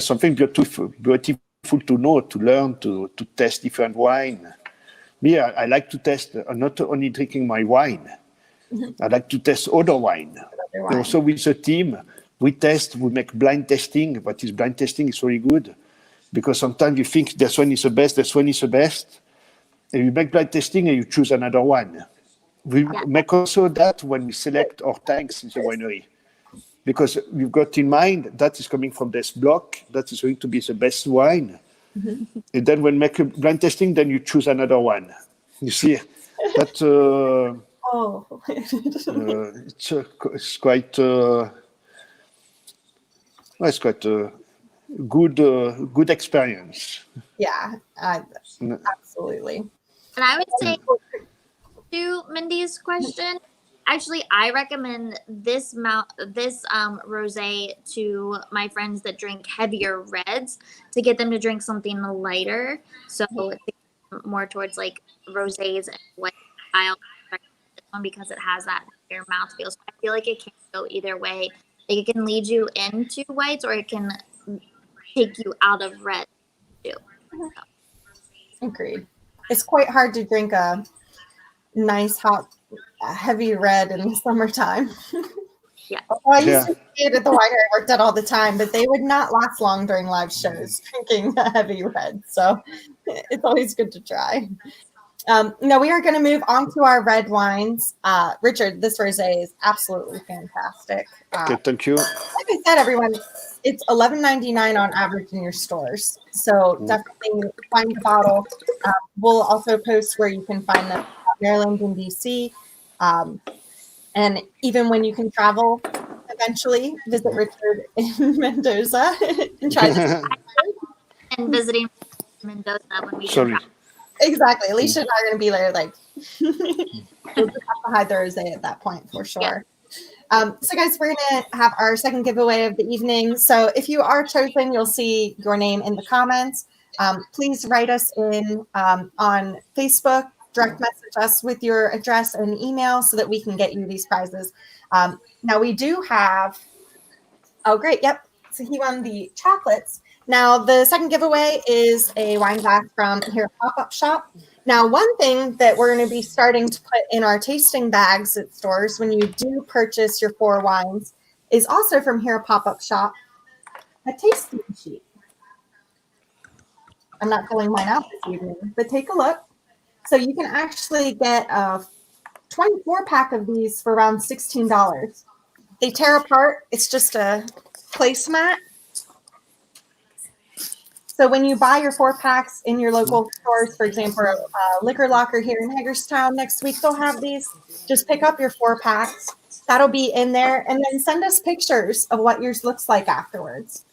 something beautiful to know, to learn, to test different wine. Me, I like to test, not only drinking my wine. I like to test other wine. And also with the team, we make blind testing. But this blind testing is very good because sometimes you think this one is the best, and you make blind testing and you choose another one. We make also that when we select our tanks in the winery. Because we've got in mind that is coming from this block, that is going to be the best wine. And then when make a blind testing, then you choose another one. You see, that it's quite a good experience. Yeah, absolutely. And I would say to Mindy's question, actually, I recommend this rosé to my friends that drink heavier reds to get them to drink something lighter. So more towards like rosés and white style. This one because it has that heavier mouthfeel. So I feel like it can go either way. Like it can lead you into whites or it can take you out of red too. Agreed. It's quite hard to drink a nice hot heavy red in the summertime. Yeah. Well, I used to see it at the winery I worked at all the time, but they would not last long during live shows drinking a heavy red. So it's always good to try. Now we are going to move on to our red wines. Richard, this rosé is absolutely fantastic. Okay, thank you. Like I said, everyone, it's $11.99 on average in your stores. So definitely find the bottle. We'll also post where you can find them, Maryland and DC. And even when you can travel, eventually visit Richard in Mendoza and try this. and visiting Mendoza when we Sorry. travel. Exactly. Alicia and I are going to be there. Like, we'll just have to hide the rosé at that point for sure. So, guys, we're going to have our second giveaway of the evening. So, if you are chosen, you'll see your name in the comments. Please write us in on Facebook. Direct message us with your address and email so that we can get you these prizes. Now, we do have. Oh, great. Yep. So he won the chocolates. Now, the second giveaway is a wine glass from here at Pop-Up Shop. Now, one thing that we're going to be starting to put in our tasting bags at stores when you do purchase your 4 wines is also from here at Pop-Up Shop, a tasting sheet. I'm not filling mine out this evening, but take a look. So you can actually get a 24-pack of these for around $16. They tear apart. It's just a placemat. So when you buy your 4 packs in your local stores, for example, Liquor Locker here in Hagerstown next week, they'll have these. Just pick up your 4 packs. That'll be in there. And then send us pictures of what yours looks like afterwards.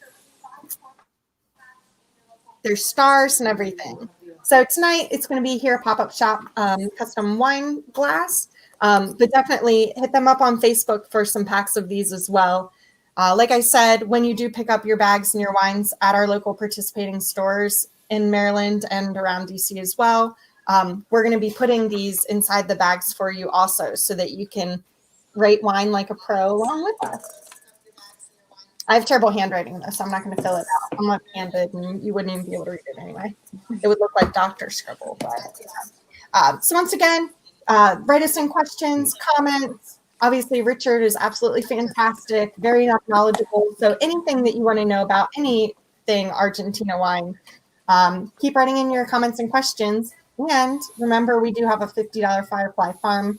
There's stars and everything. So tonight it's going to be here at Pop-Up Shop Custom Wine Glass. But definitely hit them up on Facebook for some packs of these as well. Like I said, when you do pick up your bags and your wines at our local participating stores in Maryland and around DC as well, we're going to be putting these inside the bags for you also so that you can rate wine like a pro along with us. I have terrible handwriting though, so I'm not going to fill it out. I'm left-handed and you wouldn't even be able to read it anyway. It would look like doctor scribble. But, yeah. So once again, write us in questions, comments. Obviously, Richard is absolutely fantastic, very knowledgeable. So anything that you want to know about anything Argentina wine, keep writing in your comments and questions. And remember, we do have a $50 Firefly Farm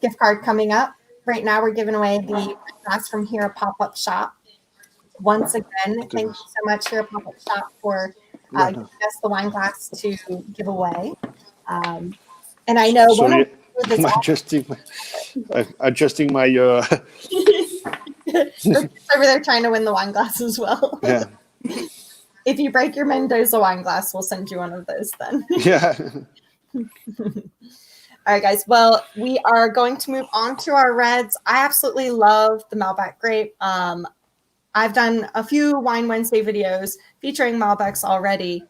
gift card coming up. Right now, we're giving away the glass from here at Pop-Up Shop. Once again, thank you so much here at Pop-Up Shop for giving us the wine glass to give away. And I know one of I'm adjusting my over there trying to win the wine glass as well. Yeah. If you break your Mendoza wine glass, we'll send you one of those then. Yeah. All right, guys. Well, we are going to move on to our reds. I absolutely love the Malbec grape. I've done a few Wine Wednesday videos featuring Malbecs already,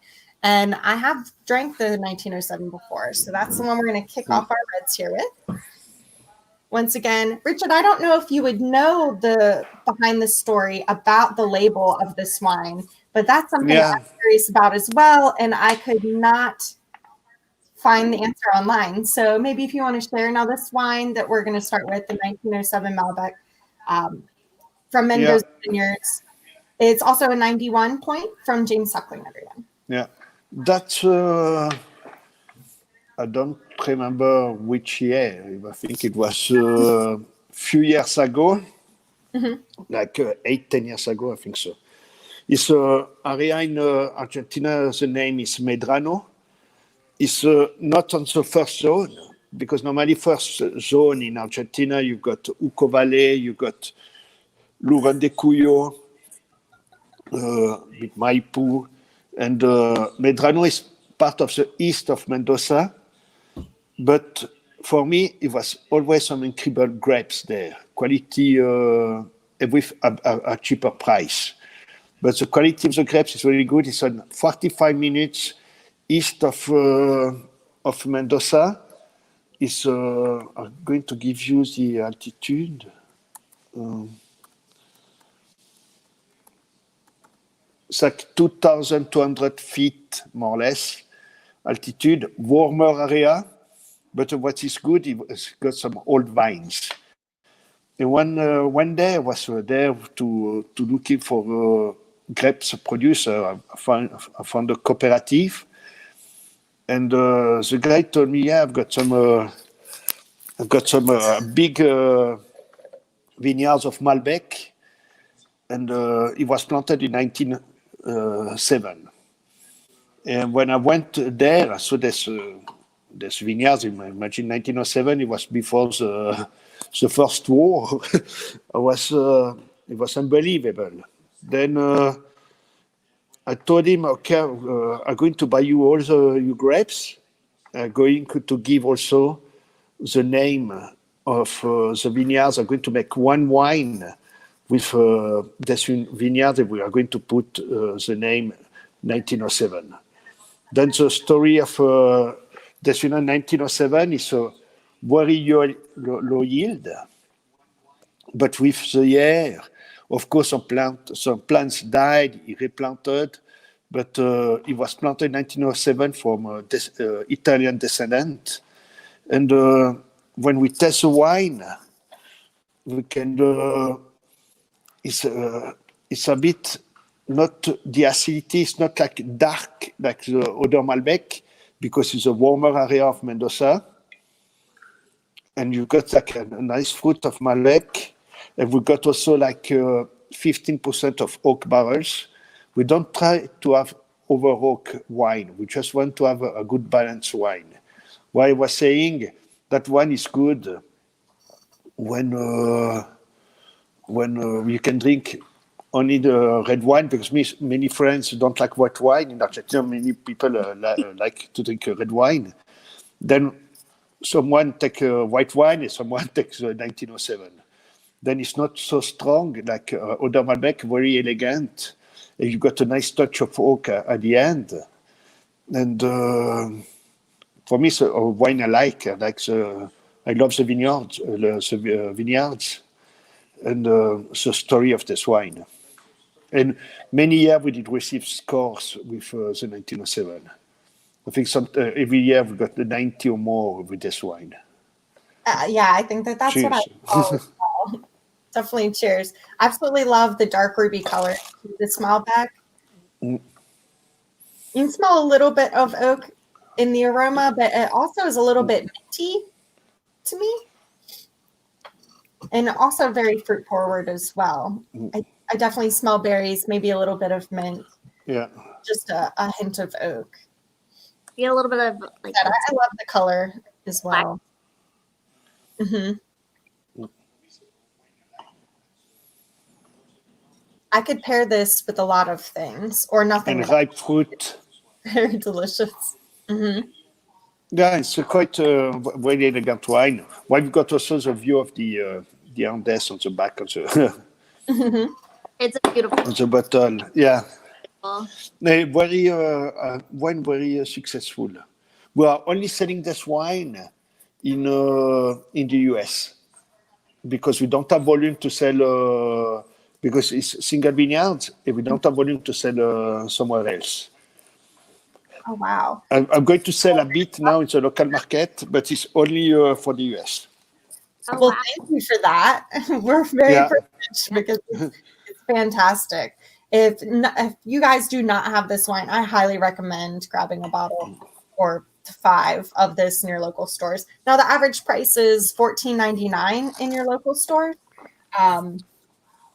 and I have drank the 1907 before. So that's the one we're going to kick off our reds here with. Once again, Richard, I don't know if you would know the behind the story about the label of this wine, but that's something I'm curious about as well, and I could not find the answer online. So maybe if you want to share now this wine that we're going to start with, the 1907 Malbec from Mendoza Vineyards. It's also a 91 point from James Suckling, everyone. Yeah, that's, I don't remember which year. I think it was a few years ago, like 8-10 years ago, I think so. It's an area in Argentina, the name is Medrano. It's not on the first zone, because normally first zone in Argentina, you've got Uco Valley, you've got Luran de Cuyo, with Maipú, and Medrano is part of the east of Mendoza. But for me, it was always some incredible grapes there, quality with a cheaper price. But the quality of the grapes is really good. It's on 45 minutes east of Mendoza. It's I'm going to give you the altitude. It's like 2,200 feet, more or less, altitude, warmer area. But what is good, it's got some old vines. And one day I was there to looking for grapes producer. I found a cooperative, and the guy told me, "Yeah, I've got some big vineyards of Malbec, and it was planted in 1907." And when I went there, I saw this vineyards. Imagine 1907. It was before the First War. It was unbelievable. Then I told him, okay, I'm going to buy you all your grapes. I'm going to give also the name of the vineyards. I'm going to make one wine with this vineyard, and we are going to put the name 1907. Then the story of this vineyard 1907 is a very low yield, but with the year, of course, some plants died, he replanted, but it was planted in 1907 from Italian descendant. And when we test the wine, we can, it's a bit, not the acidity, it's not like dark, like the other Malbec, because it's a warmer area of Mendoza. And you got like a nice fruit of Malbec. And we got also like 15% of oak barrels. We don't try to have over oak wine. We just want to have a good balanced wine. What I was saying, that wine is good when you can drink only the red wine, because many friends don't like white wine. In Argentina, many people like to drink red wine. Then someone take white wine and someone takes 1907. Then it's not so strong like other Malbec, very elegant. And you got a nice touch of oak at the end. And for me, it's a wine I like. I love the vineyards and the story of this wine. And many years we did receive scores with the 1907. I think every year we got the 90 or more with this wine. Yeah, I think that's cheers. What I call as well. Definitely cheers. Absolutely love the dark ruby color. The smell back. You can smell a little bit of oak in the aroma, but it also is a little bit minty to me. And also very fruit forward as well. I definitely smell berries, maybe a little bit of mint. Yeah. Just a hint of oak. You get a little bit of like. I love the color as well. Mm-hmm. I could pair this with a lot of things or nothing. And ripe fruit. Very delicious. Mm-hmm. Yeah, it's quite very elegant wine. Well, we've got also the view of the Andes on the back of the. Mm-hmm. It's a beautiful. On the bottle, yeah. Very Wine very successful. We are only selling this wine in the US because we don't have volume to sell. Because it's single vineyards, and we don't have volume to sell somewhere else. Oh, wow. I'm going to sell a bit now in the local market, but it's only for the US. Oh, well, thank you for that. We're very privileged because it's fantastic. If you guys do not have this wine, I highly recommend grabbing a bottle or 5 of this in your local stores. Now, the average price is $14.99 in your local store.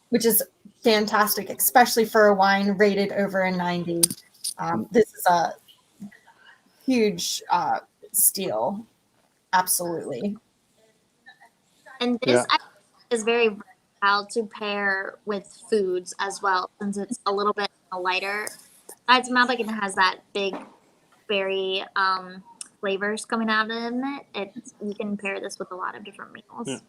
Which is fantastic, especially for a wine rated over a 90. This is a huge steal. Absolutely. And this is very versatile to pair with foods as well, since it's a little bit lighter. It's Malbec and it has that big berry flavors coming out in it. You can pair this with a lot of different meals. Yeah.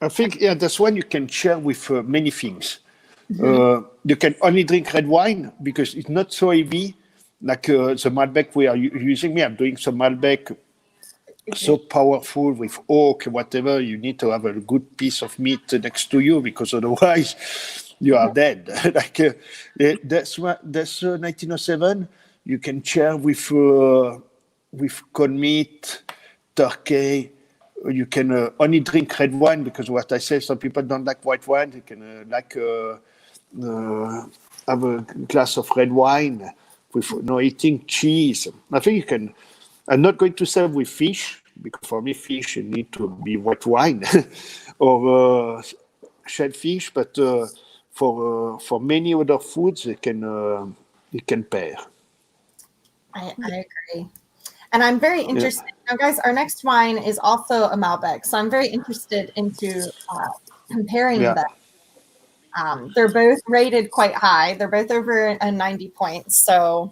I think that's one you can share with many things. Mm-hmm. You can only drink red wine because it's not so heavy like the Malbec we are using. I'm doing some Malbec so powerful with oak, whatever. You need to have a good piece of meat next to you because otherwise you are dead. Like that's 1907. You can share with corned meat, turkey. You can only drink red wine because what I say, some people don't like white wine. They can have a glass of red wine with eating cheese. I think you can. I'm not going to serve with fish because for me fish need to be white wine or shellfish. But for many other foods, you can pair. I agree. And I'm very interested. Now, guys, our next wine is also a Malbec. So I'm very interested into comparing them. They're both rated quite high. They're both over a 90 points. So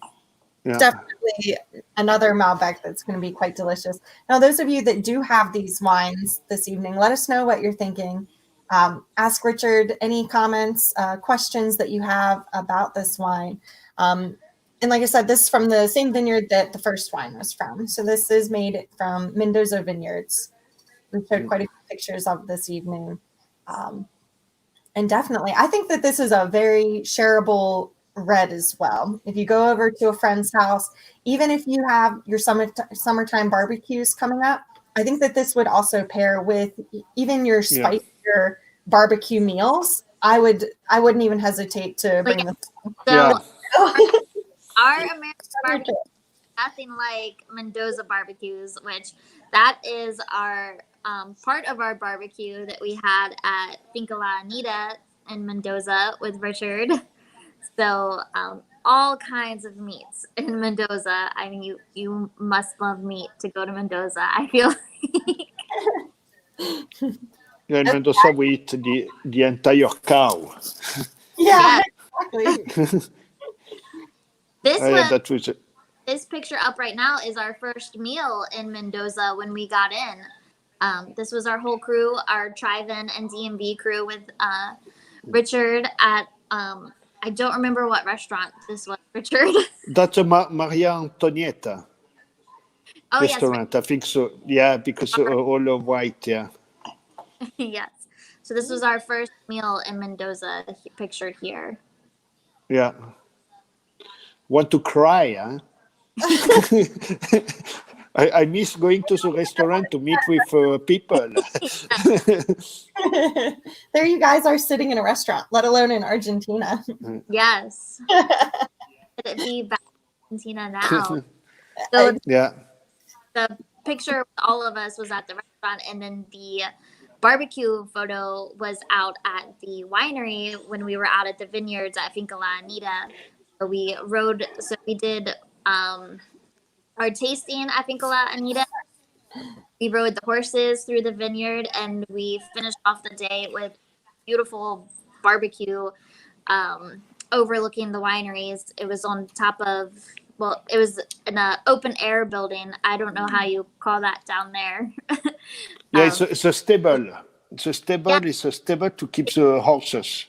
definitely another Malbec that's going to be quite delicious. Now, those of you that do have these wines this evening, let us know what you're thinking. Ask Richard any comments, questions that you have about this wine. And like I said, this is from the same vineyard that the first wine was from. So this is made from Mendoza Vineyards. We showed quite a few pictures of this evening. And definitely, I think that this is a very shareable red as well. If you go over to a friend's house, even if you have your summertime barbecues coming up, I think that this would also pair with even your spicier barbecue meals. I wouldn't even hesitate to bring this. So our American barbecue, nothing like Mendoza barbecues, which that is our part of our barbecue that we had at Finca Anita in Mendoza with Richard. So all kinds of meats in Mendoza. I mean, you must love meat to go to Mendoza, I feel like. In Mendoza, we eat the entire cow. Yeah, exactly. This picture up right now is our first meal in Mendoza when we got in. This was our whole crew, our Tri-Vin and DMV crew with Richard at, I don't remember what restaurant this was, Richard. That's a Maria Antonietta restaurant. Yes. I think so. Yeah, because all of white, yeah. Yes. So this was our first meal in Mendoza, pictured here. Yeah. Want to cry, huh? I miss going to the restaurant to meet with people. There you guys are sitting in a restaurant, let alone in Argentina. Yes. Could it be back in Argentina now? So the picture with all of us was at the restaurant, and then the barbecue photo was out at the winery when we were out at the vineyards at Finca Anita. We did our tasting at Finca Anita. We rode the horses through the vineyard, and we finished off the day with beautiful barbecue overlooking the wineries. It was on top of, it was in an open air building. I don't know how you call that down there. It's a stable. It's a stable to keep the horses.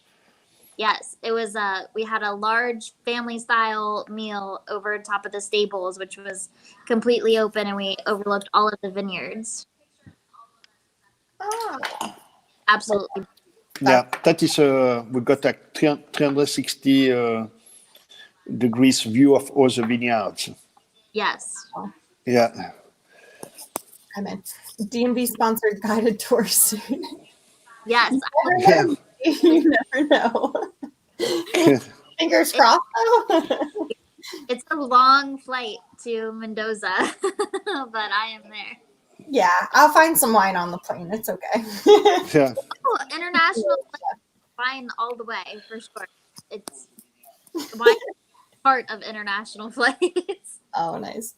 Yes, it was. We had a large family-style meal over top of the stables, which was completely open, and we overlooked all of the vineyards. Oh. Absolutely. Yeah, that is. We got a 360 degrees view of all the vineyards. Yes. Yeah. I'm in. DMV sponsored guided tour soon. Yes. You never know. Fingers crossed, though. It's a long flight to Mendoza, but I am there. Yeah, I'll find some wine on the plane. It's okay. Yeah. Oh, international wine all the way, for sure. It's wine part of international flights. Oh, nice.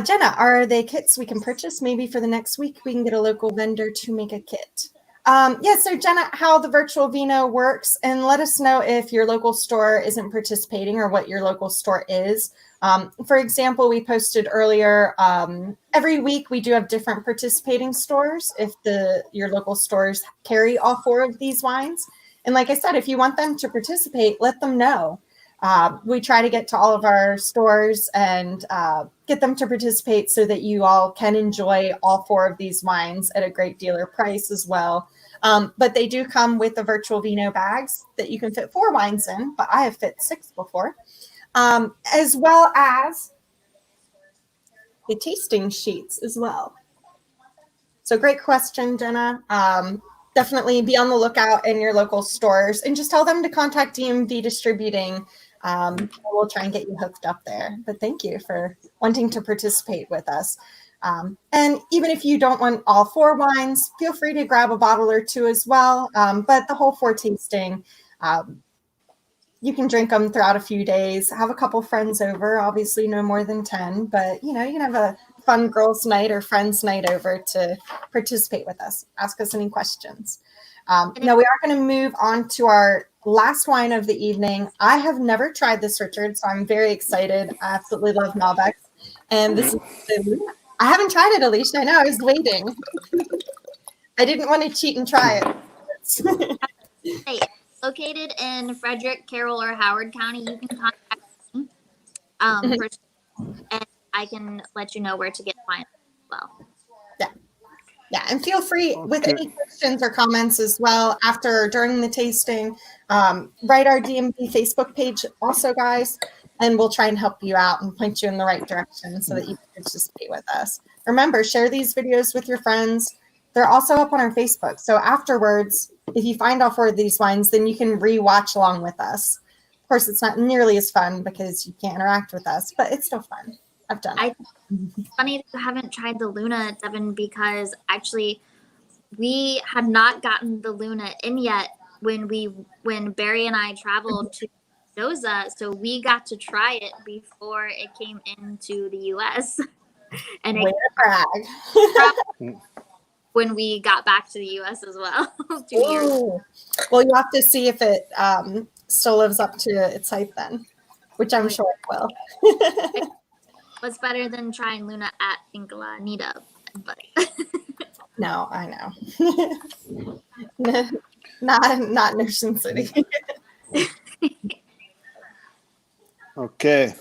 Jenna, are they kits we can purchase? Maybe for the next week, we can get a local vendor to make a kit. So Jenna, how the virtual Vino works, and let us know if your local store isn't participating or what your local store is. For example, we posted earlier, every week we do have different participating stores if your local stores carry all 4 of these wines. And like I said, if you want them to participate, let them know. We try to get to all of our stores and get them to participate so that you all can enjoy all 4 of these wines at a great dealer price as well. But they do come with the virtual Vino bags that you can fit 4 wines in, but I have fit 6 before, as well as the tasting sheets as well. So great question, Jenna. Definitely be on the lookout in your local stores and just tell them to contact DMV Distributing. We'll try and get you hooked up there. But thank you for wanting to participate with us. And even if you don't want all 4 wines, feel free to grab a bottle or 2 as well. But the whole 4 tasting, you can drink them throughout a few days, have a couple friends over, obviously no more than 10, but you can have a fun girls' night or friends' night over to participate with us. Ask us any questions. Now we are going to move on to our last wine of the evening. I have never tried this, Richard, so I'm very excited. I absolutely love Malbec. And this is I haven't tried it, Alicia. I know, I was waiting. I didn't want to cheat and try it. Hey, located in Frederick, Carroll, or Howard County, you can contact me and I can let you know where to get wine as well. Yeah, and feel free with any questions or comments as well after or during the tasting. Write our DMV Facebook page also, guys, and we'll try and help you out and point you in the right direction so that you can participate with us. Remember, share these videos with your friends. They're also up on our Facebook. So afterwards, if you find all 4 of these wines, then you can re-watch along with us. Of course, it's not nearly as fun because you can't interact with us, but it's still fun. I've done it. It's funny that you haven't tried the Luna, Devin, because actually we had not gotten the Luna in yet when Barry and I traveled to Mendoza, so we got to try it before it came into the U.S. and it when we got back to the U.S. as well. 2 years. Well, you have to see if it still lives up to its hype then, which I'm sure it will. What's better than trying Luna at Finca Anita? But no, I know. not in Ocean City. Okay.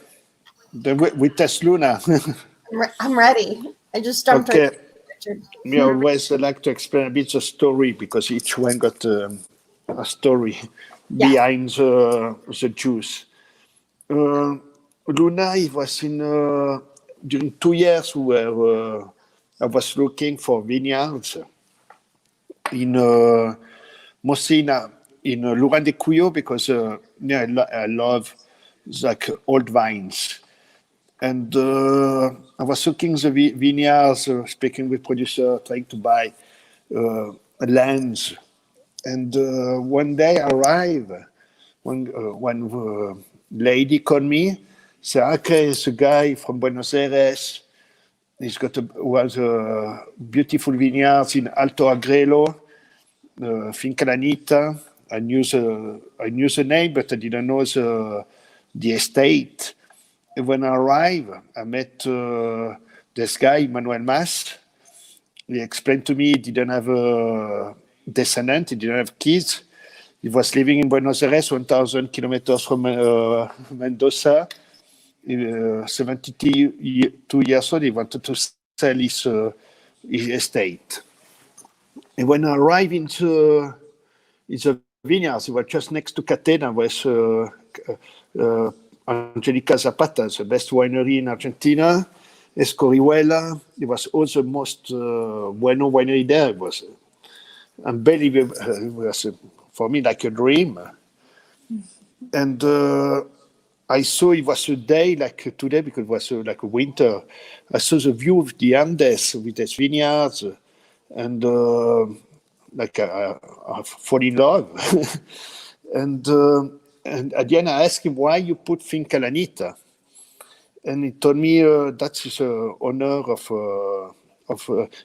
Then we test Luna. I'm ready. I just jumped okay. right. Richard. We always like to explain a bit the story because each one got a story behind the juice. Luna, it was in during 2 years where I was looking for vineyards in mostly in Luran de Cuyo because I love like old vines, and I was looking the vineyards, speaking with producer, trying to buy lands, and one day I arrived. One lady called me. Say, okay, it's a guy from Buenos Aires. He's got beautiful vineyards in Alto Agrelo, Finca Anita. I knew the name, but I didn't know the estate. And when I arrived, I met this guy, Manuel Mas. He explained to me he didn't have a descendant, he didn't have kids. He was living in Buenos Aires, 1,000 kilometers from Mendoza. 72 years old, he wanted to sell his estate. And when I arrived into the vineyards, it was just next to Catena, was Angelica Zapata, the best winery in Argentina, Escorihuela. It was also the most well-known winery there. It was unbelievable. It was, for me, like a dream. And I saw it was a day like today because it was like a winter. I saw the view of the Andes with its vineyards, and like I fall in love. and at the end I asked him why you put Finca Anita, and he told me that's his honor of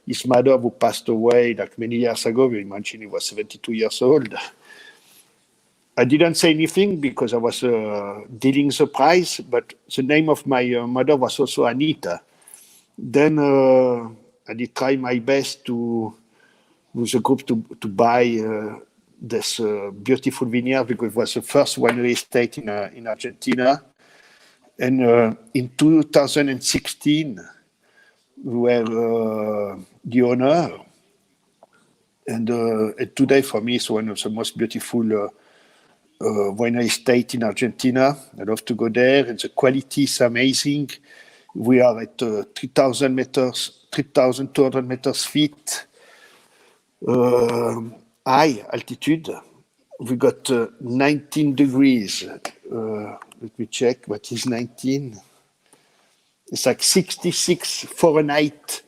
his mother who passed away like many years ago. We mentioned he was 72 years old. I didn't say anything because I was dealing the price, but the name of my mother was also Anita. Then I did try my best with the group to buy this beautiful vineyard because it was the first winery estate in Argentina. And in 2016, we were the owner. And today for me, it's one of the most beautiful winery estate in Argentina. I love to go there, and the quality is amazing. We are at 3,200 meters feet high altitude. We got 19 degrees. Let me check what is 19. It's like 66 Fahrenheit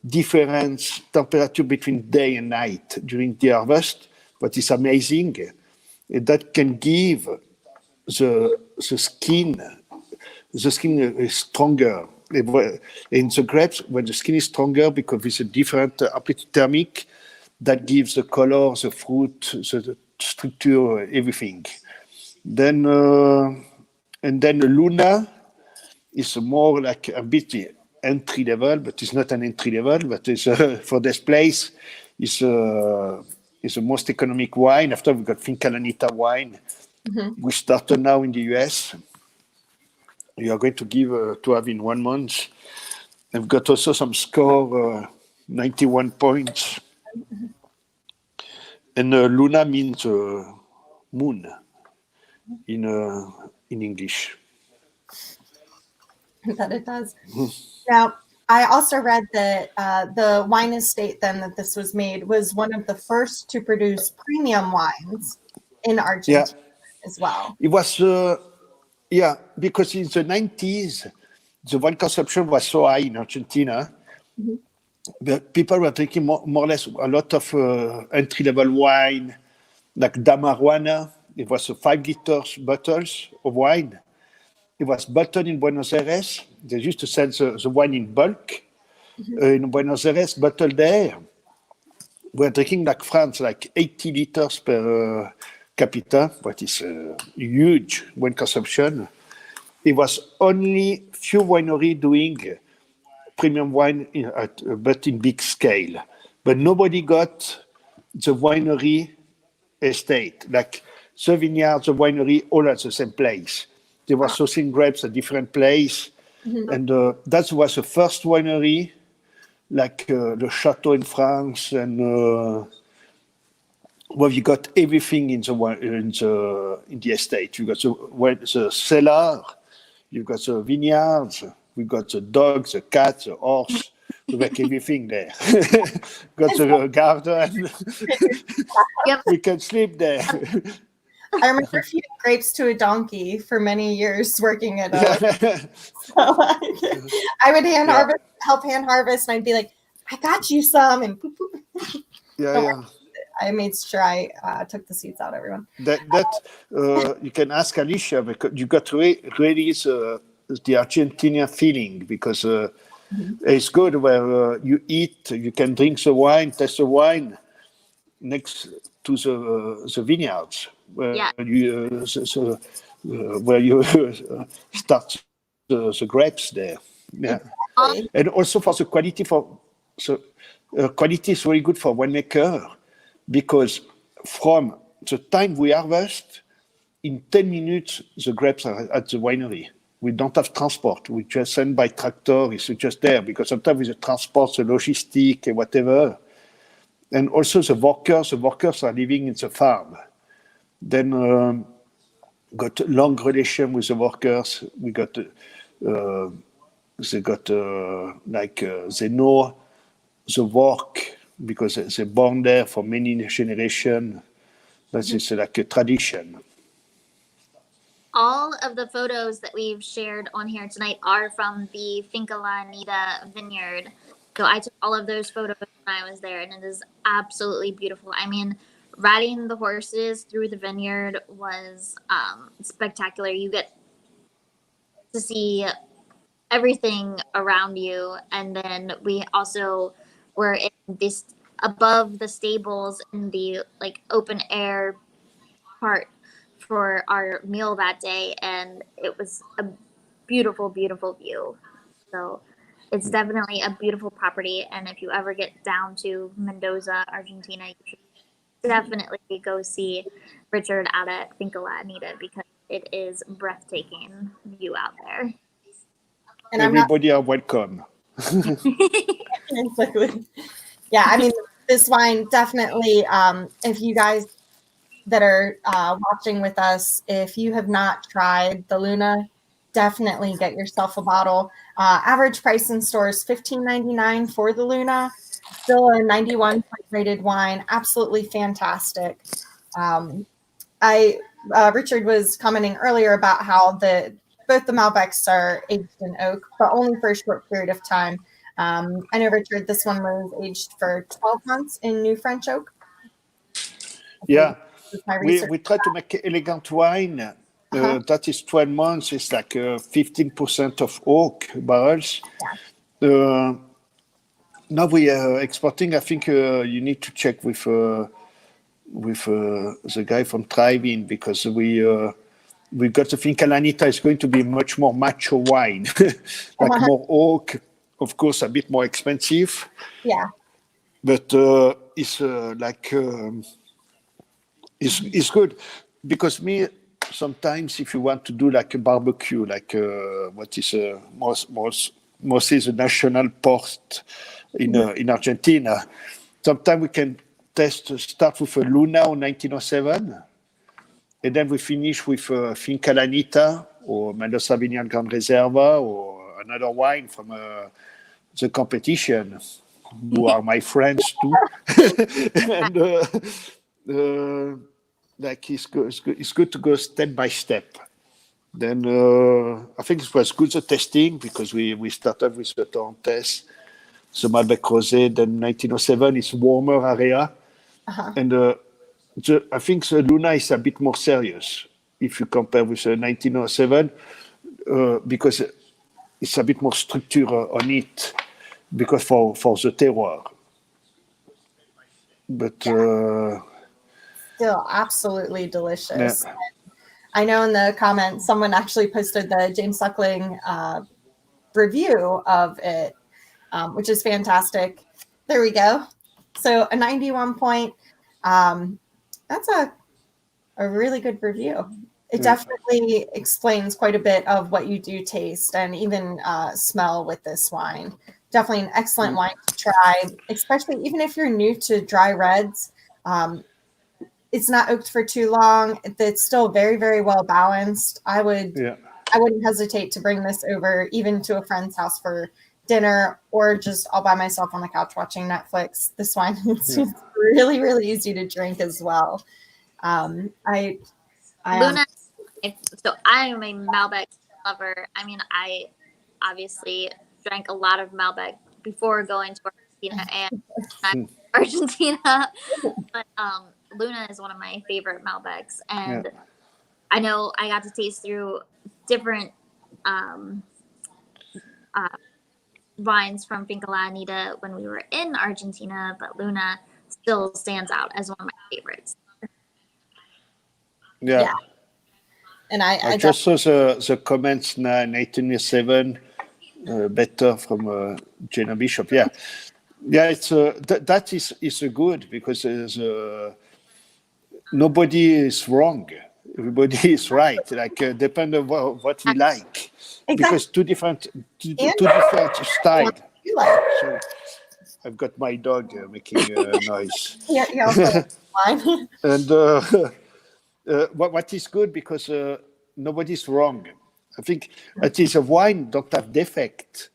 difference temperature between day and night during the harvest, but it's amazing. That can give the skin is stronger. In the grapes, when the skin is stronger, because it's a different amplitude thermic, that gives the color, the fruit, the structure, everything. Then and then the Luna is more like a bit entry level, but it's not an entry level. But it's for this place, is the most economic wine. After we got Finca Anita wine, we started now in the US. We are going to give to have in 1 month. I've got also some score, 91 points. And Luna means moon in English. That it does. Now, I also read that the wine estate then that this was made was one of the first to produce premium wines in Argentina as well. It was, because in the 90s, the wine consumption was so high in Argentina. But people were drinking more or less a lot of entry-level wine, like Damaruana. It was 5 liters bottles of wine. It was bottled in Buenos Aires. They used to sell the wine in bulk in Buenos Aires, bottled there. We're drinking like France, like 80 liters per capita, what is huge wine consumption. It was only few wineries doing premium wine, but in big scale. But nobody got the winery estate, like the vineyards, the winery, all at the same place. They were sourcing grapes at different place. And that was the first winery, like the Chateau in France, and where you got everything in the estate. You got the cellar, you got the vineyards, we got the dogs, the cats, the horse, we got everything there. Got the garden. We can sleep there. I remember feeding grapes to a donkey for many years working at I would help hand harvest, and I'd be like, I got you some, and I made sure I took the seeds out, everyone. That you can ask Alicia, because you got really the Argentina feeling, because it's good where you eat, you can drink the wine, taste the wine next to the vineyards, where you start the grapes there. Yeah, and also for the quality, quality is very good for winemaker, because from the time we harvest, in 10 minutes the grapes are at the winery. We don't have transport. We just send by tractor. It's just there, because sometimes with the transport, the logistic, whatever. And also the workers are living in the farm. Then got long relation with the workers. We got they know the work, because they're born there for many generations. That is like a tradition. All of the photos that we've shared on here tonight are from the Finca Anita vineyard. So I took all of those photos when I was there, and it is absolutely beautiful. I mean, riding the horses through the vineyard was spectacular. You get to see everything around you. And then we also were in this above the stables in the like open air part for our meal that day, and it was a beautiful, beautiful view. So it's definitely a beautiful property, and if you ever get down to Mendoza, Argentina, you should definitely go see Richard out at Finca Anita, because it is breathtaking view out there. And everybody are welcome. Exactly. Yeah, I mean, this wine definitely, if you guys that are watching with us, if you have not tried the Luna, definitely get yourself a bottle. Average price in stores $15.99 for the Luna. Still a 91 point rated wine. Absolutely fantastic. Richard was commenting earlier about how both the Malbecs are aged in oak, but only for a short period of time. I know, Richard, this one was aged for 12 months in New French oak. Yeah, we try to make elegant wine. That is 12 months. It's like 15% of oak barrels. Now we are exporting. I think you need to check with the guy from Driving, because we got the Finca Anita is going to be much more macho wine, like more oak, of course, a bit more expensive. Yeah. But it's it's good, because sometimes if you want to do like a barbecue, like what is mostly the national port in Argentina, sometimes we can start with a Luna 1907, and then we finish with Finca Anita or Mendoza Vineyards Grand Reserva or another wine from the competition, who are my friends too. And like it's good to go step by step. Then I think it was good, the testing, because we started with the Torrontés, the Malbec Rosé, then 1907 is warmer area. And I think the Luna is a bit more serious if you compare with the 1907, because it's a bit more structure on it, because for the terroir. But still absolutely delicious. Yeah. I know in the comments someone actually posted the James Suckling review of it, which is fantastic. There we go. So a 91 point. That's a really good review. It definitely explains quite a bit of what you do taste and even smell with this wine. Definitely an excellent wine to try, especially even if you're new to dry reds. It's not oaked for too long. It's still very, very well balanced. I wouldn't hesitate to bring this over even to a friend's house for dinner, or just all by myself on the couch watching Netflix. This wine is just really, really easy to drink as well. Luna, so I am a Malbec lover. I mean, I obviously drank a lot of Malbec before going to Argentina and Argentina, but Luna is one of my favorite Malbecs, and I know I got to taste through different wines from Finca Anita when we were in Argentina, but Luna still stands out as one of my favorites. Yeah. And I just saw the comments now in 1807, better from Jenna Bishop. Yeah, it's that is good, because nobody is wrong. Everybody is right. Like depend on what we like, because two different styles. So I've got my dog making noise. Yeah, fine. And what is good, because nobody's wrong. I think at least a wine don't have defect.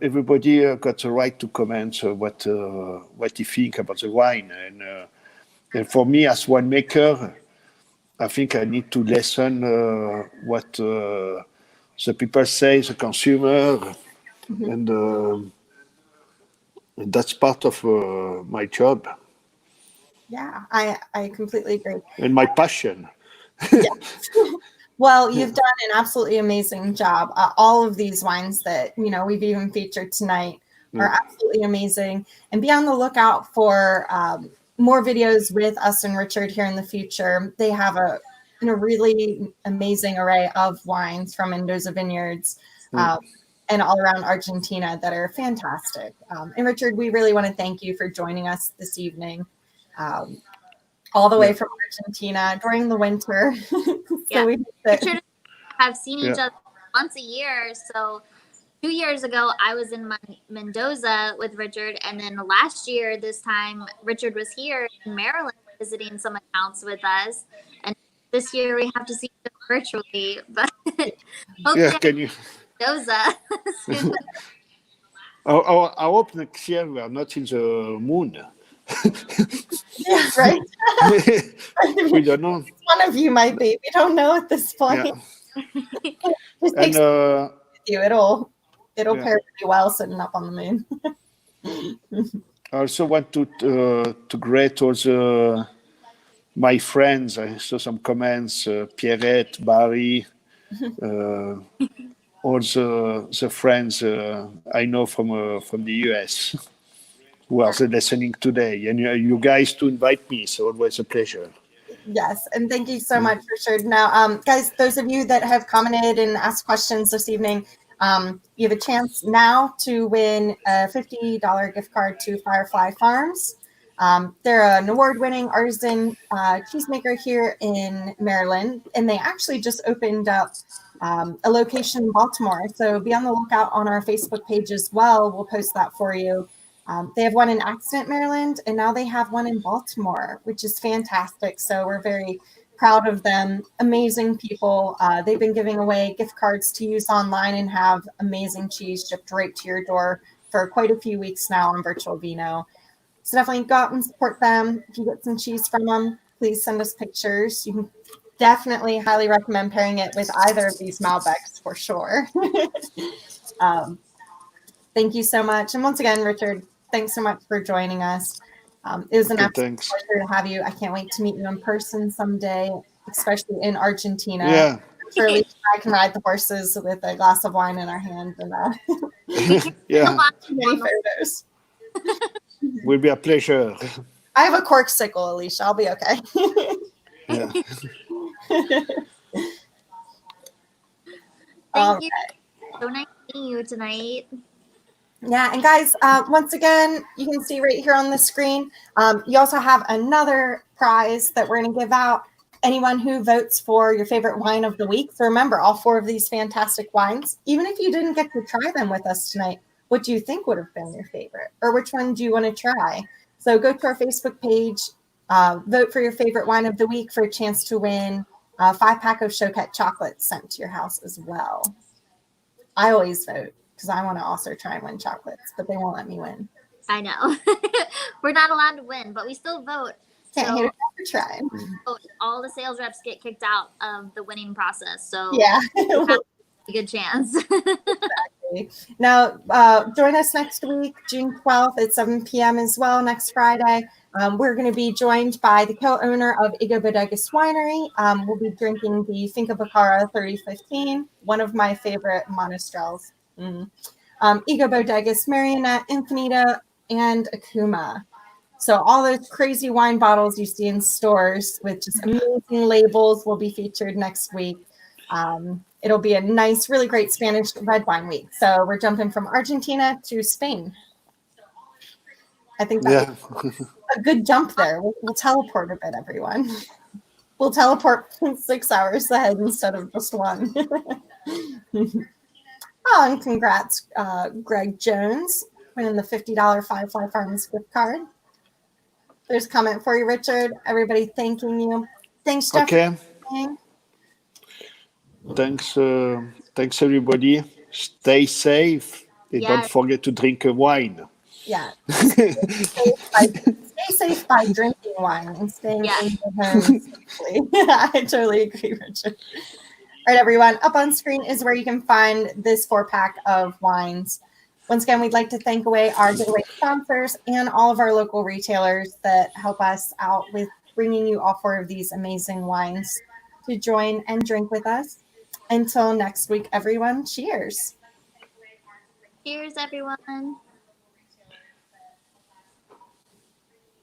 Everybody got the right to comment what he think about the wine, and for me as winemaker, I think I need to listen what the people say, the consumer, and that's part of my job. Yeah, I completely agree. And my passion. Yeah. Well, you've done an absolutely amazing job. All of these wines that we've even featured tonight are absolutely amazing. And be on the lookout for more videos with us and Richard here in the future. They have a really amazing array of wines from Mendoza Vineyards and all around Argentina that are fantastic. And Richard, we really want to thank you for joining us this evening. All the way from Argentina during the winter. So we Richard have seen each other once a year. So 2 years ago, I was in Mendoza with Richard, and then last year, this time, Richard was here in Maryland visiting some accounts with us. And this year, we have to see them virtually. But can you? Mendoza. I hope next year we are not in the moon. Yeah, right. We don't know. One of you might be. We don't know at this point. And it'll pair pretty well sitting up on the moon. I also want to greet also my friends. I saw some comments. Pierrette, Barry, all the friends I know from the US who are listening today, and you guys to invite me. So always a pleasure. Yes, and thank you so much, Richard. Now, guys, those of you that have commented and asked questions this evening, you have a chance now to win a $50 gift card to Firefly Farms. They're an award-winning artisan cheesemaker here in Maryland, and they actually just opened up a location in Baltimore. So be on the lookout on our Facebook page as well. We'll post that for you. They have one in Accident, Maryland, and now they have one in Baltimore, which is fantastic. So we're very proud of them. Amazing people. They've been giving away gift cards to use online and have amazing cheese shipped right to your door for quite a few weeks now on Virtual Vino. So definitely go out and support them. If you get some cheese from them, please send us pictures. You can definitely highly recommend pairing it with either of these Malbecs for sure. Thank you so much. And once again, Richard, thanks so much for joining us. It was an absolute pleasure to have you. I can't wait to meet you in person someday, especially in Argentina. Yeah. For at least I can ride the horses with a glass of wine in our hands and yeah. many photos. Will be a pleasure. I have a corksicle, Alicia. I'll be okay. Thank you. So nice meeting you tonight. Yeah, and guys, once again, you can see right here on the screen, you also have another prize that we're going to give out. Anyone who votes for your favorite wine of the week. So remember, all 4 of these fantastic wines, even if you didn't get to try them with us tonight, what do you think would have been your favorite? Or which one do you want to try? So go to our Facebook page, vote for your favorite wine of the week for a chance to win a 5-pack of Choquette chocolates sent to your house as well. I always vote because I want to also try and win chocolates, but they won't let me win. I know. We're not allowed to win, but we still vote. Can't hate it for trying. All the sales reps get kicked out of the winning process. So yeah, a good chance. Exactly. Now, join us next week, June 12th at 7 p.m. as well, next Friday. We're going to be joined by the co-owner of Higo Bodegas Winery. We'll be drinking the Finca Bacara 3015, one of my favorite monostrels. Higo Bodegas, Marionette, Infinito, and Akuma. So all those crazy wine bottles you see in stores with just amazing labels will be featured next week. It'll be a nice, really great Spanish red wine week. So we're jumping from Argentina to Spain. I think that's a good jump there. We'll teleport a bit, everyone. We'll teleport 6 hours ahead instead of just 1. Oh, and congrats, Greg Jones, winning the $50 Firefly Farms gift card. There's a comment for you, Richard. Everybody thanking you. Thanks, Jeff. Okay. Thanks, everybody. Stay safe. And don't forget to drink a wine. Yeah. Stay safe by drinking wine and staying in your home safely. I totally agree, Richard. All right, everyone. Up on screen is where you can find this 4-pack of wines. Once again, we'd like to thank our giveaway sponsors and all of our local retailers that help us out with bringing you all 4 of these amazing wines to join and drink with us. Until next week, everyone, cheers. Cheers, everyone.